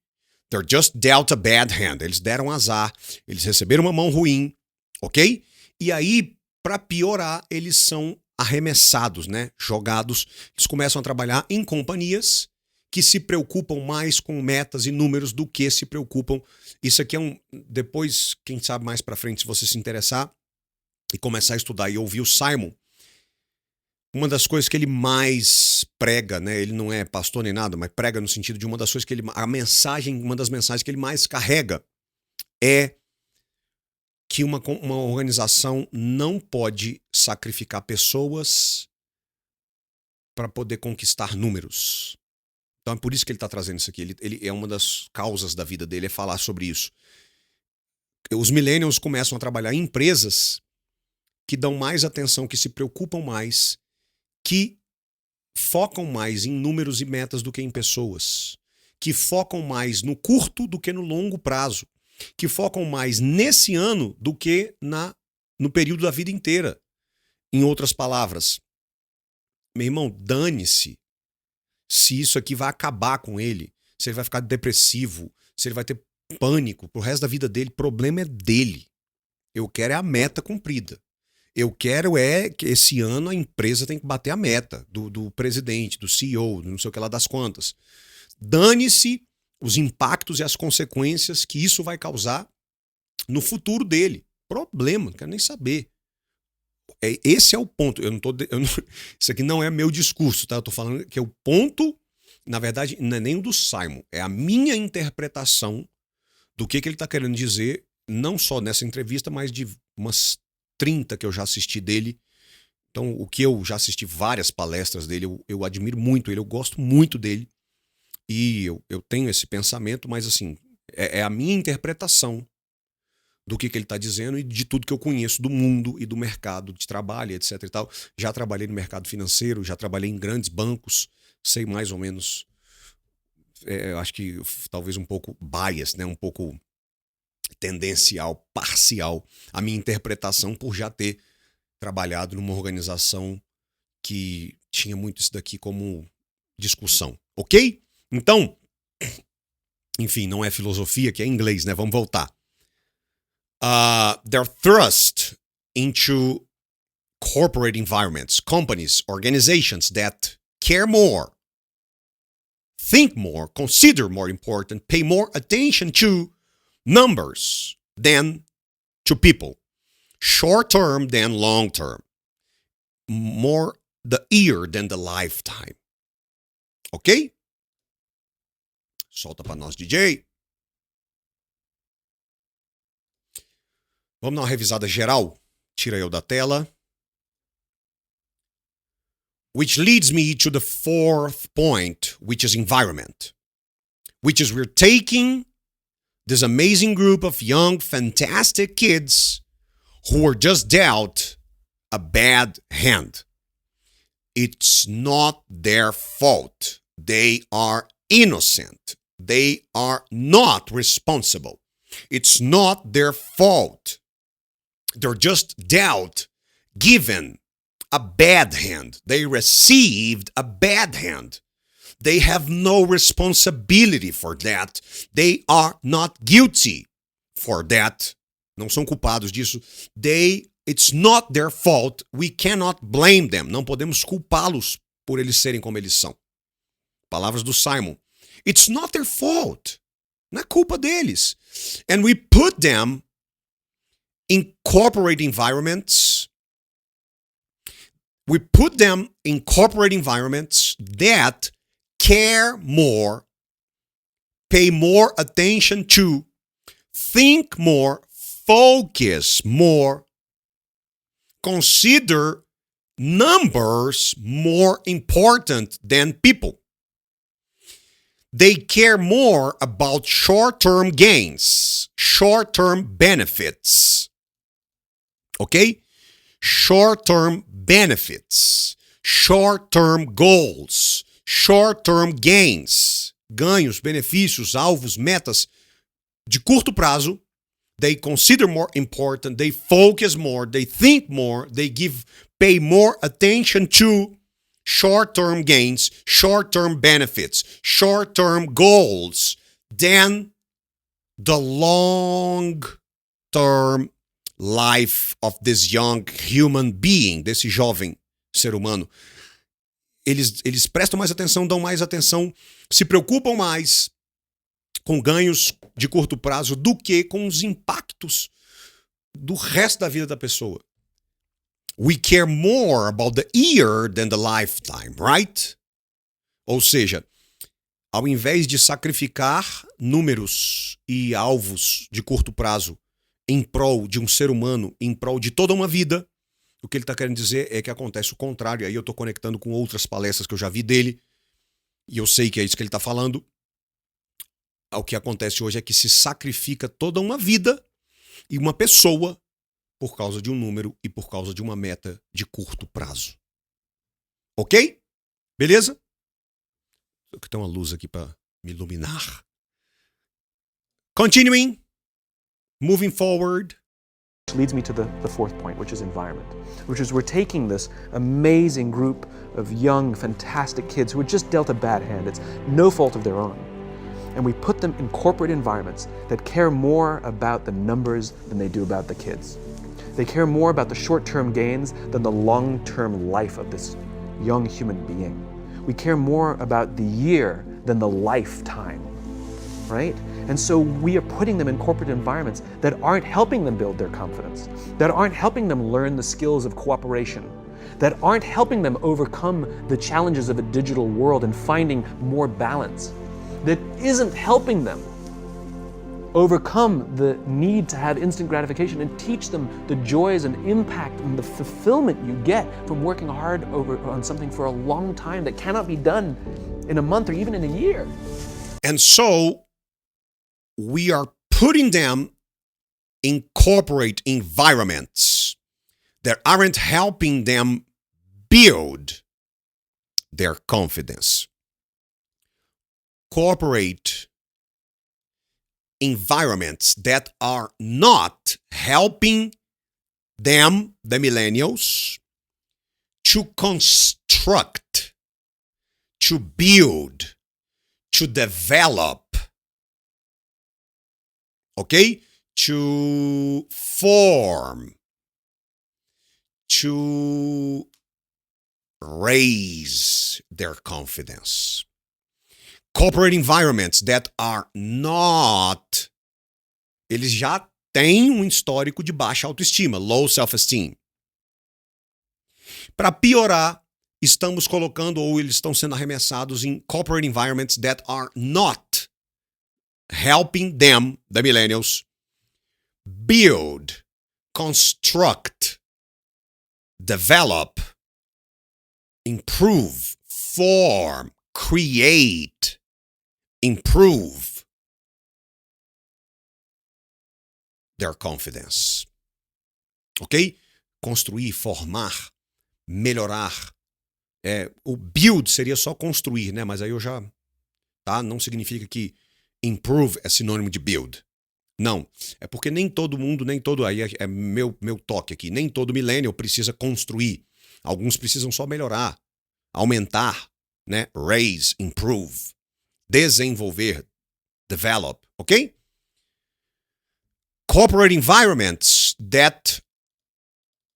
they're just dealt a bad hand. Eles deram azar, eles receberam uma mão ruim, ok? E aí, para piorar, eles são arremessados, né? Jogados. Eles começam a trabalhar em companhias que se preocupam mais com metas e números do que se preocupam. Isso aqui é depois, quem sabe mais para frente, se você se interessar e começar a estudar e ouvir o Simon, uma das coisas que ele mais prega, né? Ele não é pastor nem nada, mas prega no sentido de uma das coisas que uma das mensagens que ele mais carrega é que uma organização não pode sacrificar pessoas para poder conquistar números. Então é por isso que ele está trazendo isso aqui. Ele é uma das causas da vida dele, é falar sobre isso. Os millennials começam a trabalhar em empresas que dão mais atenção, que se preocupam mais, que focam mais em números e metas do que em pessoas, que focam mais no curto do que no longo prazo, que focam mais nesse ano do que no período da vida inteira. Em outras palavras, meu irmão, dane-se se isso aqui vai acabar com ele, se ele vai ficar depressivo, se ele vai ter pânico pro resto da vida dele. Problema é dele. Eu quero é a meta cumprida. Eu quero é que esse ano a empresa tem que bater a meta do presidente, do CEO, não sei o que lá das quantas. Dane-se os impactos e as consequências que isso vai causar no futuro dele. Problema, não quero nem saber. Esse é o ponto. Isso aqui não é meu discurso, tá? Eu tô falando que é o ponto, na verdade, não é nem o do Simon. É a minha interpretação do que ele tá querendo dizer, não só nessa entrevista, mas de umas 30 que eu já assisti dele. Então, o que eu já assisti várias palestras dele, eu admiro muito ele, eu gosto muito dele. E eu tenho esse pensamento, mas assim, é a minha interpretação do que ele está dizendo e de tudo que eu conheço do mundo e do mercado de trabalho, etc e tal. Já trabalhei no mercado financeiro, já trabalhei em grandes bancos, sei mais ou menos, eu acho que talvez um pouco bias, né? Um pouco tendencial, parcial, a minha interpretação por já ter trabalhado numa organização que tinha muito isso daqui como discussão, ok? Então, enfim, não é filosofia, que é inglês, né? Vamos voltar. They're thrust into corporate environments, companies, organizations that care more, think more, consider more important, pay more attention to numbers than to people, short term than long term, more the year than the lifetime. Ok? Solta para nós, DJ. Vamos dar uma revisada geral? Tira eu da tela. Which leads me to the fourth point, which is environment. Which is we're taking this amazing group of young, fantastic kids who were just dealt a bad hand. It's not their fault. They are innocent. They are not responsible. It's not their fault. They're just dealt, given a bad hand. They received a bad hand. They have no responsibility for that. They are not guilty for that. Não são culpados disso. It's not their fault. We cannot blame them. Não podemos culpá-los por eles serem como eles são. Palavras do Simon. It's not their fault. Não é culpa deles. And we put them in corporate environments. We put them in corporate environments that care more, pay more attention to, think more, focus more, consider numbers more important than people. They care more about short-term gains, short-term benefits. Okay? Short-term benefits, short-term goals, short-term gains, ganhos, benefícios, alvos, metas de curto prazo. They consider more important, they focus more, they think more, they pay more attention to short-term gains, short-term benefits, short-term goals than the long-term life of this young human being, desse jovem ser humano. Eles prestam mais atenção, dão mais atenção, se preocupam mais com ganhos de curto prazo do que com os impactos do resto da vida da pessoa. We care more about the year than the lifetime, right? Ou seja, ao invés de sacrificar números e alvos de curto prazo em prol de um ser humano, em prol de toda uma vida, o que ele está querendo dizer é que acontece o contrário. Aí eu estou conectando com outras palestras que eu já vi dele, e eu sei que é isso que ele está falando. O que acontece hoje é que se sacrifica toda uma vida e uma pessoa por causa de um número e por causa de uma meta de curto prazo. Ok? Beleza? Tem uma luz aqui para me iluminar. Continuing. Moving forward. Which leads me to the fourth point, which is environment, which is we're taking this amazing group of young, fantastic kids who were just dealt a bad hand. It's no fault of their own. And we put them in corporate environments that care more about the numbers than they do about the kids. They care more about the short-term gains than the long-term life of this young human being. We care more about the year than the lifetime, right? And so we are putting them in corporate environments that aren't helping them build their confidence, that aren't helping them learn the skills of cooperation, that aren't helping them overcome the challenges of a digital world and finding more balance, that isn't helping them overcome the need to have instant gratification and teach them the joys and impact and the fulfillment you get from working hard on something for a long time that cannot be done in a month or even in a year. And so we are putting them in corporate environments that aren't helping them build their confidence. Corporate environments that are not helping them, the millennials, to construct, to build, to develop, okay? To form, to raise their confidence. Corporate environments that are not, eles já têm um histórico de baixa autoestima, low self-esteem. Para piorar, estamos colocando, ou eles estão sendo arremessados em corporate environments that are not helping them, the millennials, build, construct, develop, improve, form, create, improve their confidence. Ok? Construir, formar, melhorar. O build seria só construir, né? Mas aí eu já... Tá? Não significa que improve é sinônimo de build. Não. É porque nem todo mundo, nem todo... Aí é meu toque aqui. Nem todo millennial precisa construir. Alguns precisam só melhorar, aumentar, né? Raise, improve, desenvolver, develop, ok? Corporate environments that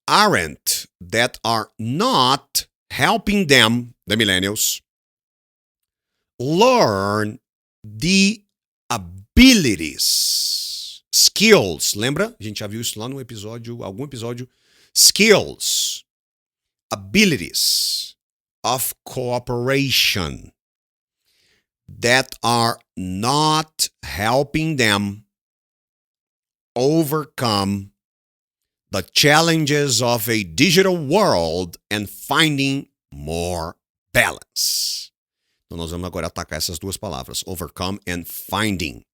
are not helping them, the millennials, learn the abilities, skills. Lembra? A gente já viu isso lá no episódio, algum episódio. Skills, abilities of cooperation that are not helping them overcome the challenges of a digital world and finding more balance. Então nós vamos agora atacar essas duas palavras, overcome and finding.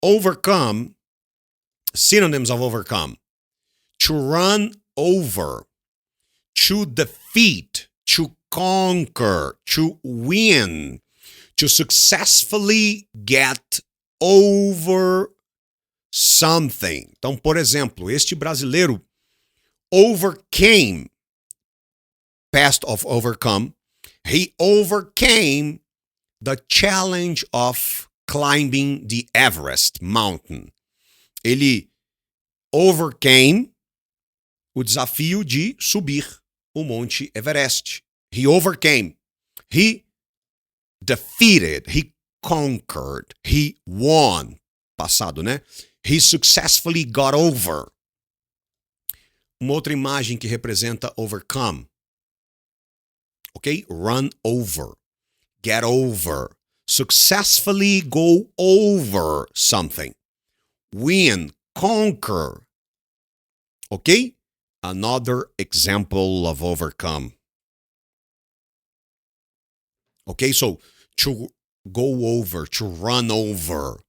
Overcome, synonyms of overcome: to run over, to defeat, to conquer, to win, to successfully get over something. Então, por exemplo, este brasileiro overcame, past of overcome, he overcame the challenge of climbing the Everest mountain. Ele overcame o desafio de subir o Monte Everest. He overcame. He defeated. He conquered. He won. Passado, né? He successfully got over. Uma outra imagem que representa overcome. Ok? Run over. Get over. Successfully go over something. Win. Conquer. Ok? Another example of overcome. Okay, so to go over, to run over,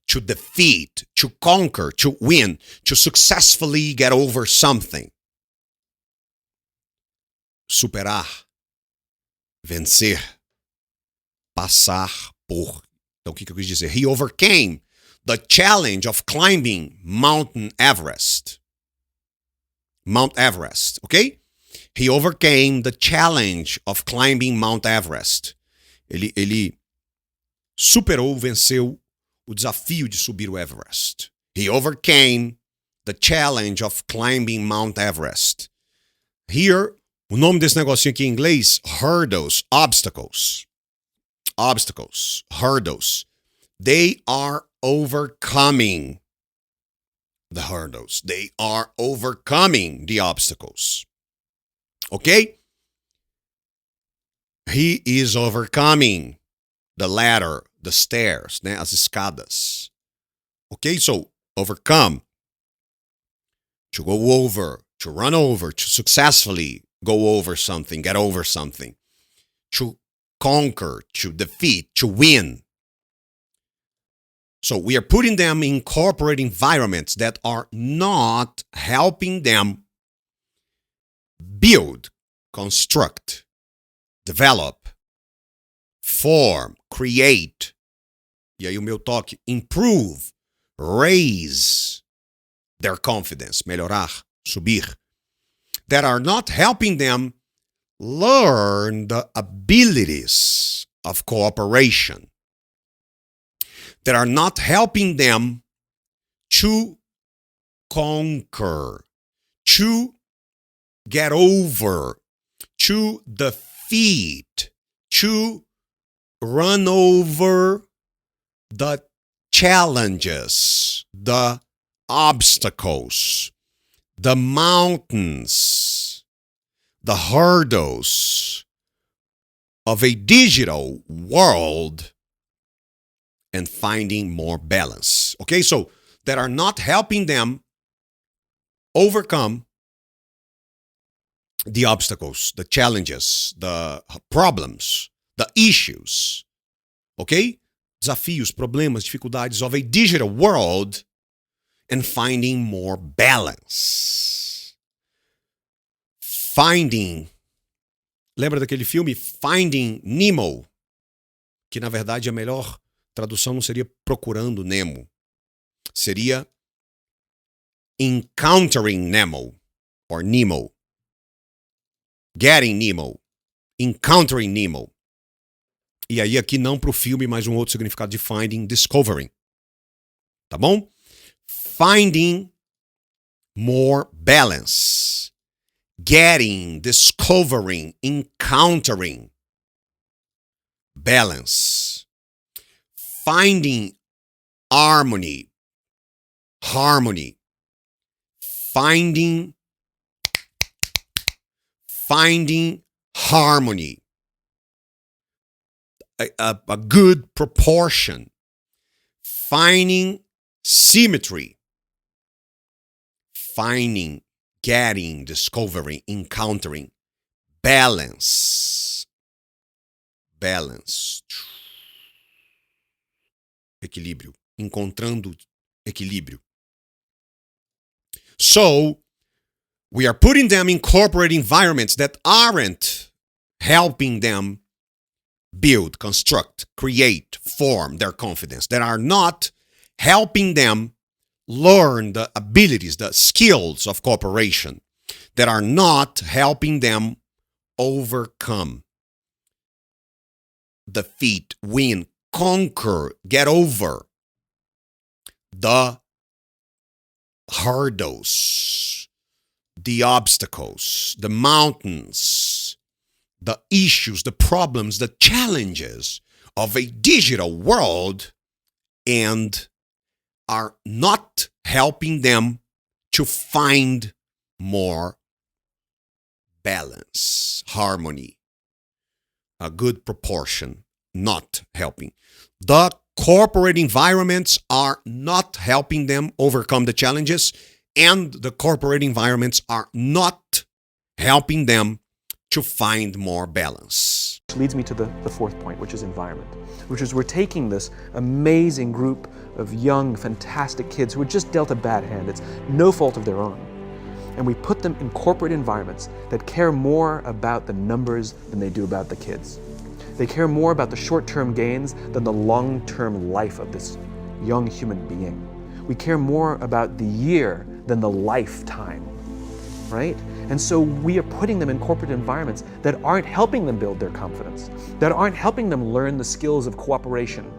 to defeat, to conquer, to win, to successfully get over something. Superar, vencer, passar por. Então, o que eu quis dizer? He overcame the challenge of climbing Mount Everest. Mount Everest, okay? He overcame the challenge of climbing Mount Everest. Ele superou, venceu o desafio de subir o Everest. He overcame the challenge of climbing Mount Everest. Here, o nome desse negocinho aqui em inglês, hurdles, obstacles. Obstacles, hurdles. They are overcoming the hurdles. They are overcoming the obstacles. Okay? He is overcoming the ladder, the stairs, né? As escadas. Okay? So, overcome. To go over, to run over, to successfully go over something, get over something. To conquer, to defeat, to win. So we are putting them in corporate environments that are not helping them build, construct, develop, form, create. E aí o meu toque, improve, raise their confidence, melhorar, subir. That are not helping them learn the abilities of cooperation. That are not helping them to conquer, to get over, to defeat, to run over the challenges, the obstacles, the mountains, the hurdles of a digital world and finding more balance. Okay, so that are not helping them overcome the obstacles, the challenges, the problems, the issues. Okay? Desafios, problemas, dificuldades of a digital world and finding more balance. Finding. Lembra daquele filme Finding Nemo? Que na verdade a melhor tradução não seria Procurando Nemo. Seria Encountering Nemo or Nemo. Getting Nemo. Encountering Nemo. E aí aqui não para o filme, mas um outro significado de finding, discovering. Tá bom? Finding more balance. Getting, discovering, encountering balance. Finding harmony. Harmony. Finding harmony. A good proportion. Finding symmetry. Finding, getting, discovering, encountering balance. Balance. Equilíbrio. Encontrando equilíbrio. So, we are putting them in corporate environments that aren't helping them build, construct, create, form their confidence, that are not helping them learn the abilities, the skills of cooperation, that are not helping them overcome, defeat, win, conquer, get over the hurdles, the obstacles, the mountains, the issues, the problems, the challenges of a digital world and are not helping them to find more balance, harmony, a good proportion, not helping. The corporate environments are not helping them overcome the challenges, and the corporate environments are not helping them to find more balance. Which leads me to the fourth point, which is environment, which is we're taking this amazing group of young, fantastic kids who were just dealt a bad hand. It's no fault of their own. And we put them in corporate environments that care more about the numbers than they do about the kids. They care more about the short-term gains than the long-term life of this young human being. We care more about the year than the lifetime, right? And so we are putting them in corporate environments that aren't helping them build their confidence, that aren't helping them learn the skills of cooperation,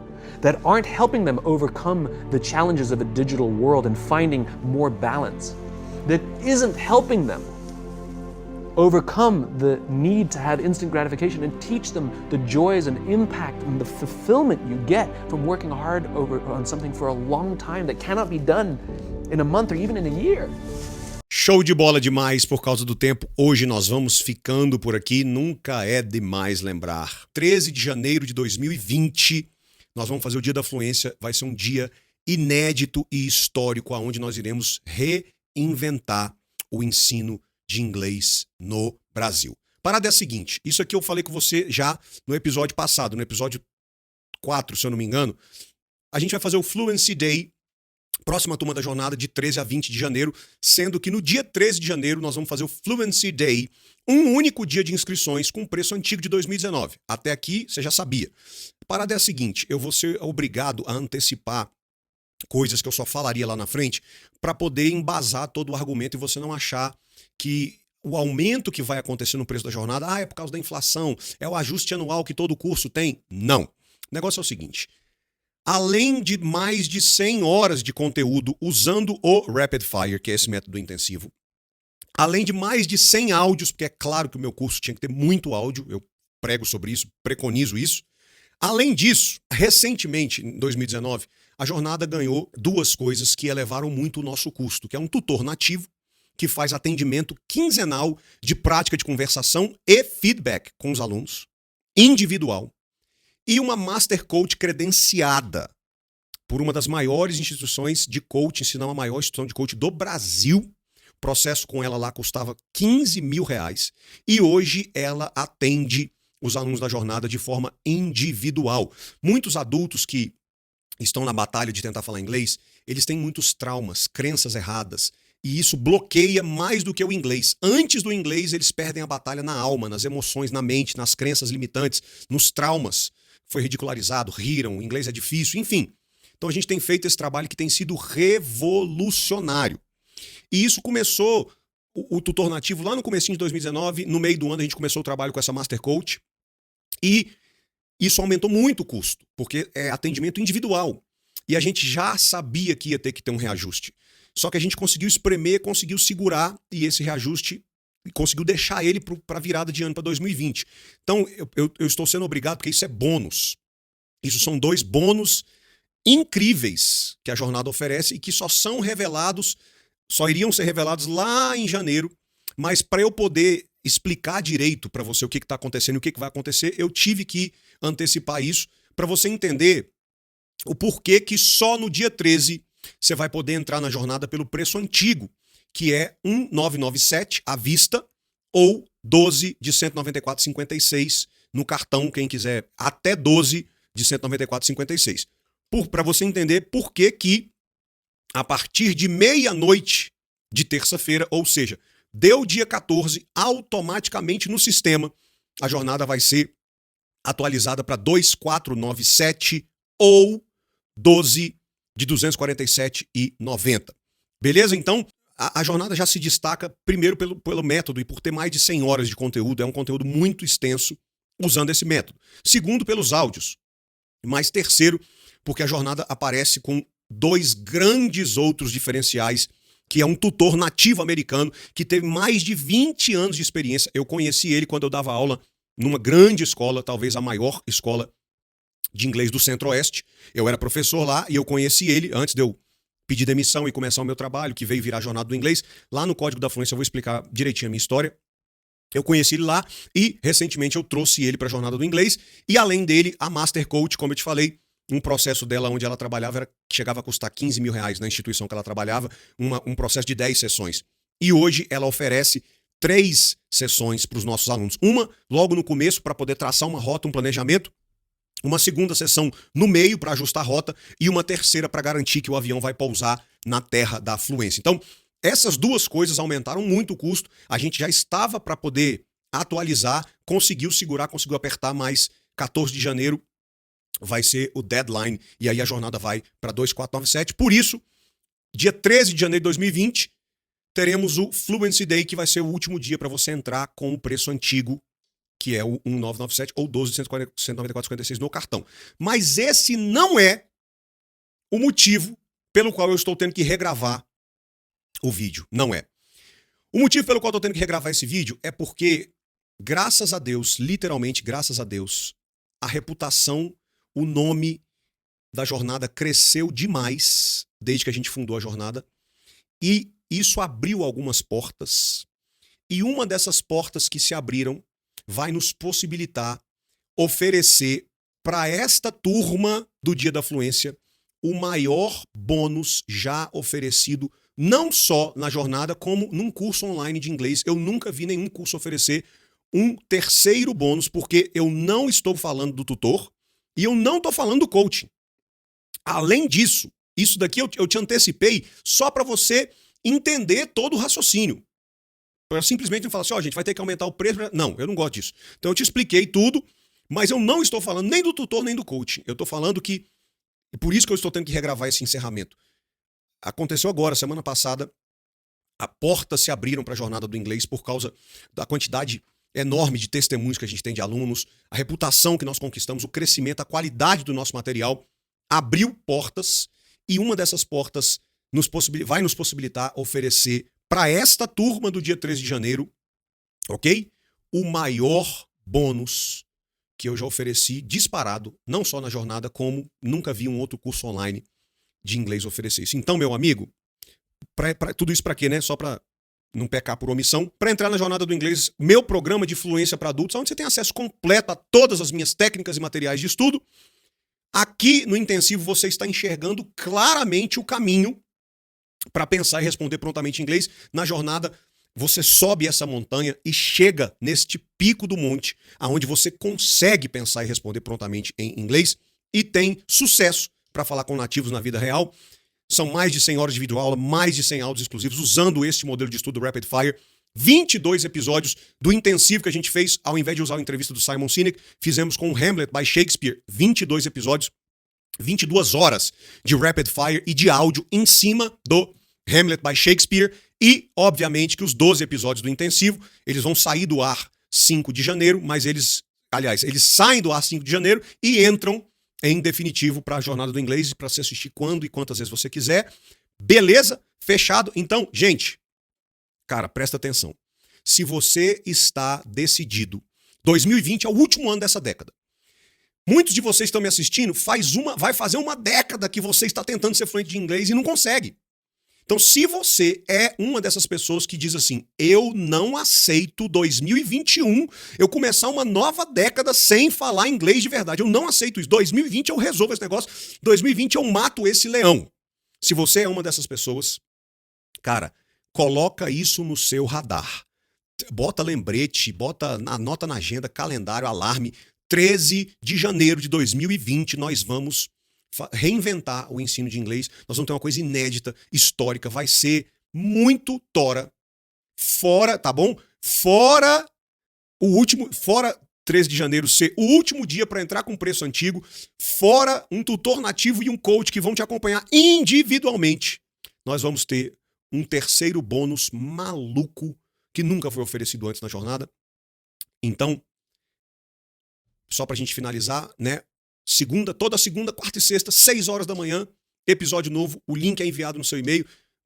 that aren't helping them overcome the challenges of a digital world and finding more balance, that isn't helping them overcome the need to have instant gratification and teach them the joys and impact and the fulfillment you get from working hard on something for a long time that cannot be done in a month or even in a year. Show de bola demais por causa do tempo. Hoje nós vamos ficando por aqui. Nunca é demais lembrar. 13 de janeiro de 2020, nós vamos fazer o Dia da Fluência. Vai ser um dia inédito e histórico, onde nós iremos reinventar o ensino de inglês no Brasil. Parada é a seguinte, isso aqui eu falei com você já no episódio passado, no episódio 4, se eu não me engano. A gente vai fazer o Fluency Day, próxima turma da jornada, de 13 a 20 de janeiro, sendo que no dia 13 de janeiro nós vamos fazer o Fluency Day, um único dia de inscrições com o preço antigo de 2019. Até aqui você já sabia. A parada é a seguinte, eu vou ser obrigado a antecipar coisas que eu só falaria lá na frente para poder embasar todo o argumento e você não achar que o aumento que vai acontecer no preço da jornada, é por causa da inflação, é o ajuste anual que todo curso tem. Não. O negócio é o seguinte, além de mais de 100 horas de conteúdo usando o Rapid Fire, que é esse método intensivo, além de mais de 100 áudios, porque é claro que o meu curso tinha que ter muito áudio, eu prego sobre isso, preconizo isso. Além disso, recentemente, em 2019, a jornada ganhou duas coisas que elevaram muito o nosso custo, que é um tutor nativo, que faz atendimento quinzenal de prática de conversação e feedback com os alunos, individual, e uma Master Coach credenciada por uma das maiores instituições de coaching, se não a maior instituição de coaching do Brasil. O processo com ela lá custava R$15 mil e hoje ela atende os alunos da jornada de forma individual. Muitos adultos que estão na batalha de tentar falar inglês, eles têm muitos traumas, crenças erradas, e isso bloqueia mais do que o inglês. Antes do inglês, eles perdem a batalha na alma, nas emoções, na mente, nas crenças limitantes, nos traumas. Foi ridicularizado, riram, o inglês é difícil, enfim. Então a gente tem feito esse trabalho que tem sido revolucionário. E isso começou, o tutor nativo, lá no comecinho de 2019, no meio do ano a gente começou o trabalho com essa Master Coach, e isso aumentou muito o custo, porque é atendimento individual. E a gente já sabia que ia ter que ter um reajuste. Só que a gente conseguiu espremer, conseguiu segurar, e esse reajuste conseguiu deixar ele para a virada de ano, para 2020. Então, eu estou sendo obrigado, porque isso é bônus. Isso são 2 bônus incríveis que a jornada oferece e que só são revelados, só iriam ser revelados lá em janeiro, mas para eu poder explicar direito para você o que está acontecendo e o que vai acontecer, eu tive que antecipar isso para você entender o porquê que só no dia 13 você vai poder entrar na jornada pelo preço antigo, que é 1.997 à vista ou 12 de 194,56 no cartão, quem quiser, até 12 de 194,56. Para você entender por que que a partir de meia-noite de terça-feira, ou seja, deu dia 14, automaticamente no sistema, a jornada vai ser atualizada para 2.497 ou 12 de 247,90. Beleza? Então, a jornada já se destaca primeiro pelo método e por ter mais de 100 horas de conteúdo. É um conteúdo muito extenso usando esse método. Segundo, pelos áudios. Mas terceiro, porque a jornada aparece com 2 grandes outros diferenciais, que é um tutor nativo americano que teve mais de 20 anos de experiência. Eu conheci ele quando eu dava aula numa grande escola, talvez a maior escola de inglês do Centro-Oeste. Eu era professor lá e eu conheci ele antes de eu pedir demissão e começar o meu trabalho, que veio virar a jornada do inglês. Lá no Código da Fluência eu vou explicar direitinho a minha história. Eu conheci ele lá e recentemente eu trouxe ele para a jornada do inglês. E além dele, a Master Coach, como eu te falei, um processo dela onde ela trabalhava chegava a custar R$15 mil na instituição que ela trabalhava, um processo de 10 sessões. E hoje ela oferece 3 sessões para os nossos alunos. Uma logo no começo para poder traçar uma rota, um planejamento. Uma segunda sessão no meio para ajustar a rota e uma terceira para garantir que o avião vai pousar na terra da fluência. Então, essas 2 coisas aumentaram muito o custo. A gente já estava para poder atualizar, conseguiu segurar, conseguiu apertar, mas 14 de janeiro vai ser o deadline e aí a jornada vai para 2.497. Por isso, dia 13 de janeiro de 2020, teremos o Fluency Day, que vai ser o último dia para você entrar com o preço antigo, que é o 1.997 ou 12 de 194,56 no cartão. Mas esse não é o motivo pelo qual eu estou tendo que regravar o vídeo. Não é. O motivo pelo qual eu tô tendo que regravar esse vídeo é porque, graças a Deus, literalmente graças a Deus, a reputação, o nome da jornada cresceu demais desde que a gente fundou a jornada. E isso abriu algumas portas. E uma dessas portas que se abriram vai nos possibilitar oferecer para esta turma do Dia da Fluência o maior bônus já oferecido, não só na jornada, como num curso online de inglês. Eu nunca vi nenhum curso oferecer um terceiro bônus, porque eu não estou falando do tutor e eu não estou falando do coaching. Além disso, isso daqui eu te antecipei só para você entender todo o raciocínio. Para simplesmente não falar assim, gente, vai ter que aumentar o preço. Não, eu não gosto disso. Então eu te expliquei tudo, mas eu não estou falando nem do tutor nem do coaching. Eu estou falando que, e por isso que eu estou tendo que regravar esse encerramento. Aconteceu agora, semana passada, a porta se abriram para a jornada do inglês por causa da quantidade enorme de testemunhos que a gente tem de alunos, a reputação que nós conquistamos, o crescimento, a qualidade do nosso material, abriu portas e uma dessas portas vai nos possibilitar oferecer para esta turma do dia 13 de janeiro, ok? O maior bônus que eu já ofereci disparado, não só na jornada, como nunca vi um outro curso online de inglês oferecer isso. Então, meu amigo, tudo isso para quê, né? Só para não pecar por omissão. Para entrar na jornada do inglês, meu programa de fluência para adultos, onde você tem acesso completo a todas as minhas técnicas e materiais de estudo. Aqui no intensivo você está enxergando claramente o caminho para pensar e responder prontamente em inglês. Na jornada, você sobe essa montanha e chega neste pico do monte, aonde você consegue pensar e responder prontamente em inglês e tem sucesso para falar com nativos na vida real. São mais de 100 horas de videoaula, mais de 100 áudios exclusivos, usando este modelo de estudo Rapid Fire. 22 episódios do intensivo que a gente fez, ao invés de usar a entrevista do Simon Sinek, fizemos com Hamlet by Shakespeare. 22 episódios, 22 horas de Rapid Fire e de áudio em cima do Hamlet by Shakespeare. E, obviamente, que os 12 episódios do intensivo, eles vão sair do ar 5 de janeiro, mas eles saem do ar 5 de janeiro e entram em definitivo para a jornada do inglês, para se assistir quando e quantas vezes você quiser. Beleza? Fechado? Então, gente, cara, presta atenção. Se você está decidido, 2020 é o último ano dessa década. Muitos de vocês estão me assistindo, vai fazer uma década que você está tentando ser fluente de inglês e não consegue. Então, se você é uma dessas pessoas que diz assim, eu não aceito 2021 eu começar uma nova década sem falar inglês de verdade, eu não aceito isso. 2020 eu resolvo esse negócio, 2020 eu mato esse leão. Se você é uma dessas pessoas, cara, coloca isso no seu radar. Bota lembrete, anota na agenda, calendário, alarme. 13 de janeiro de 2020 nós vamos reinventar o ensino de inglês. Nós vamos ter uma coisa inédita, histórica, vai ser muito tora. Fora, tá bom? Fora 13 de janeiro ser o último dia para entrar com preço antigo, fora um tutor nativo e um coach que vão te acompanhar individualmente. Nós vamos ter um terceiro bônus maluco que nunca foi oferecido antes na jornada. Então, só pra gente finalizar, né? Toda segunda, quarta e sexta, 6 horas da manhã, episódio novo, o link é enviado no seu e-mail.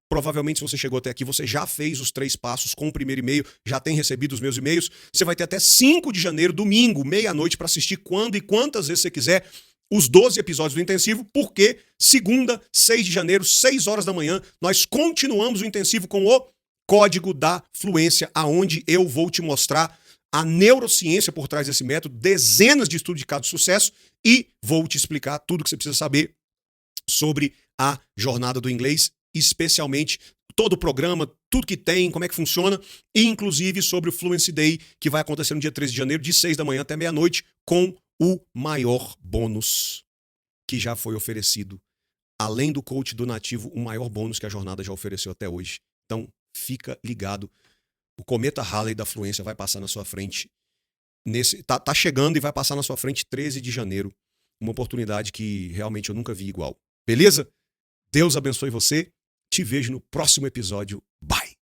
Provavelmente, se você chegou até aqui, você já fez os 3 passos com o primeiro e-mail, já tem recebido os meus e-mails. Você vai ter até 5 de janeiro, domingo, meia-noite, para assistir quando e quantas vezes você quiser os 12 episódios do intensivo, porque segunda, 6 de janeiro, 6 horas da manhã, nós continuamos o intensivo com o Código da Fluência, aonde eu vou te mostrar a neurociência por trás desse método, dezenas de estudos de caso de sucesso e vou te explicar tudo o que você precisa saber sobre a jornada do inglês, especialmente todo o programa, tudo que tem, como é que funciona, e inclusive sobre o Fluency Day, que vai acontecer no dia 13 de janeiro, de 6 da manhã até meia-noite, com o maior bônus que já foi oferecido. Além do coach do nativo, o maior bônus que a jornada já ofereceu até hoje. Então, fica ligado. O cometa Halley da fluência vai passar na sua frente. Tá chegando e vai passar na sua frente 13 de janeiro. Uma oportunidade que realmente eu nunca vi igual. Beleza? Deus abençoe você. Te vejo no próximo episódio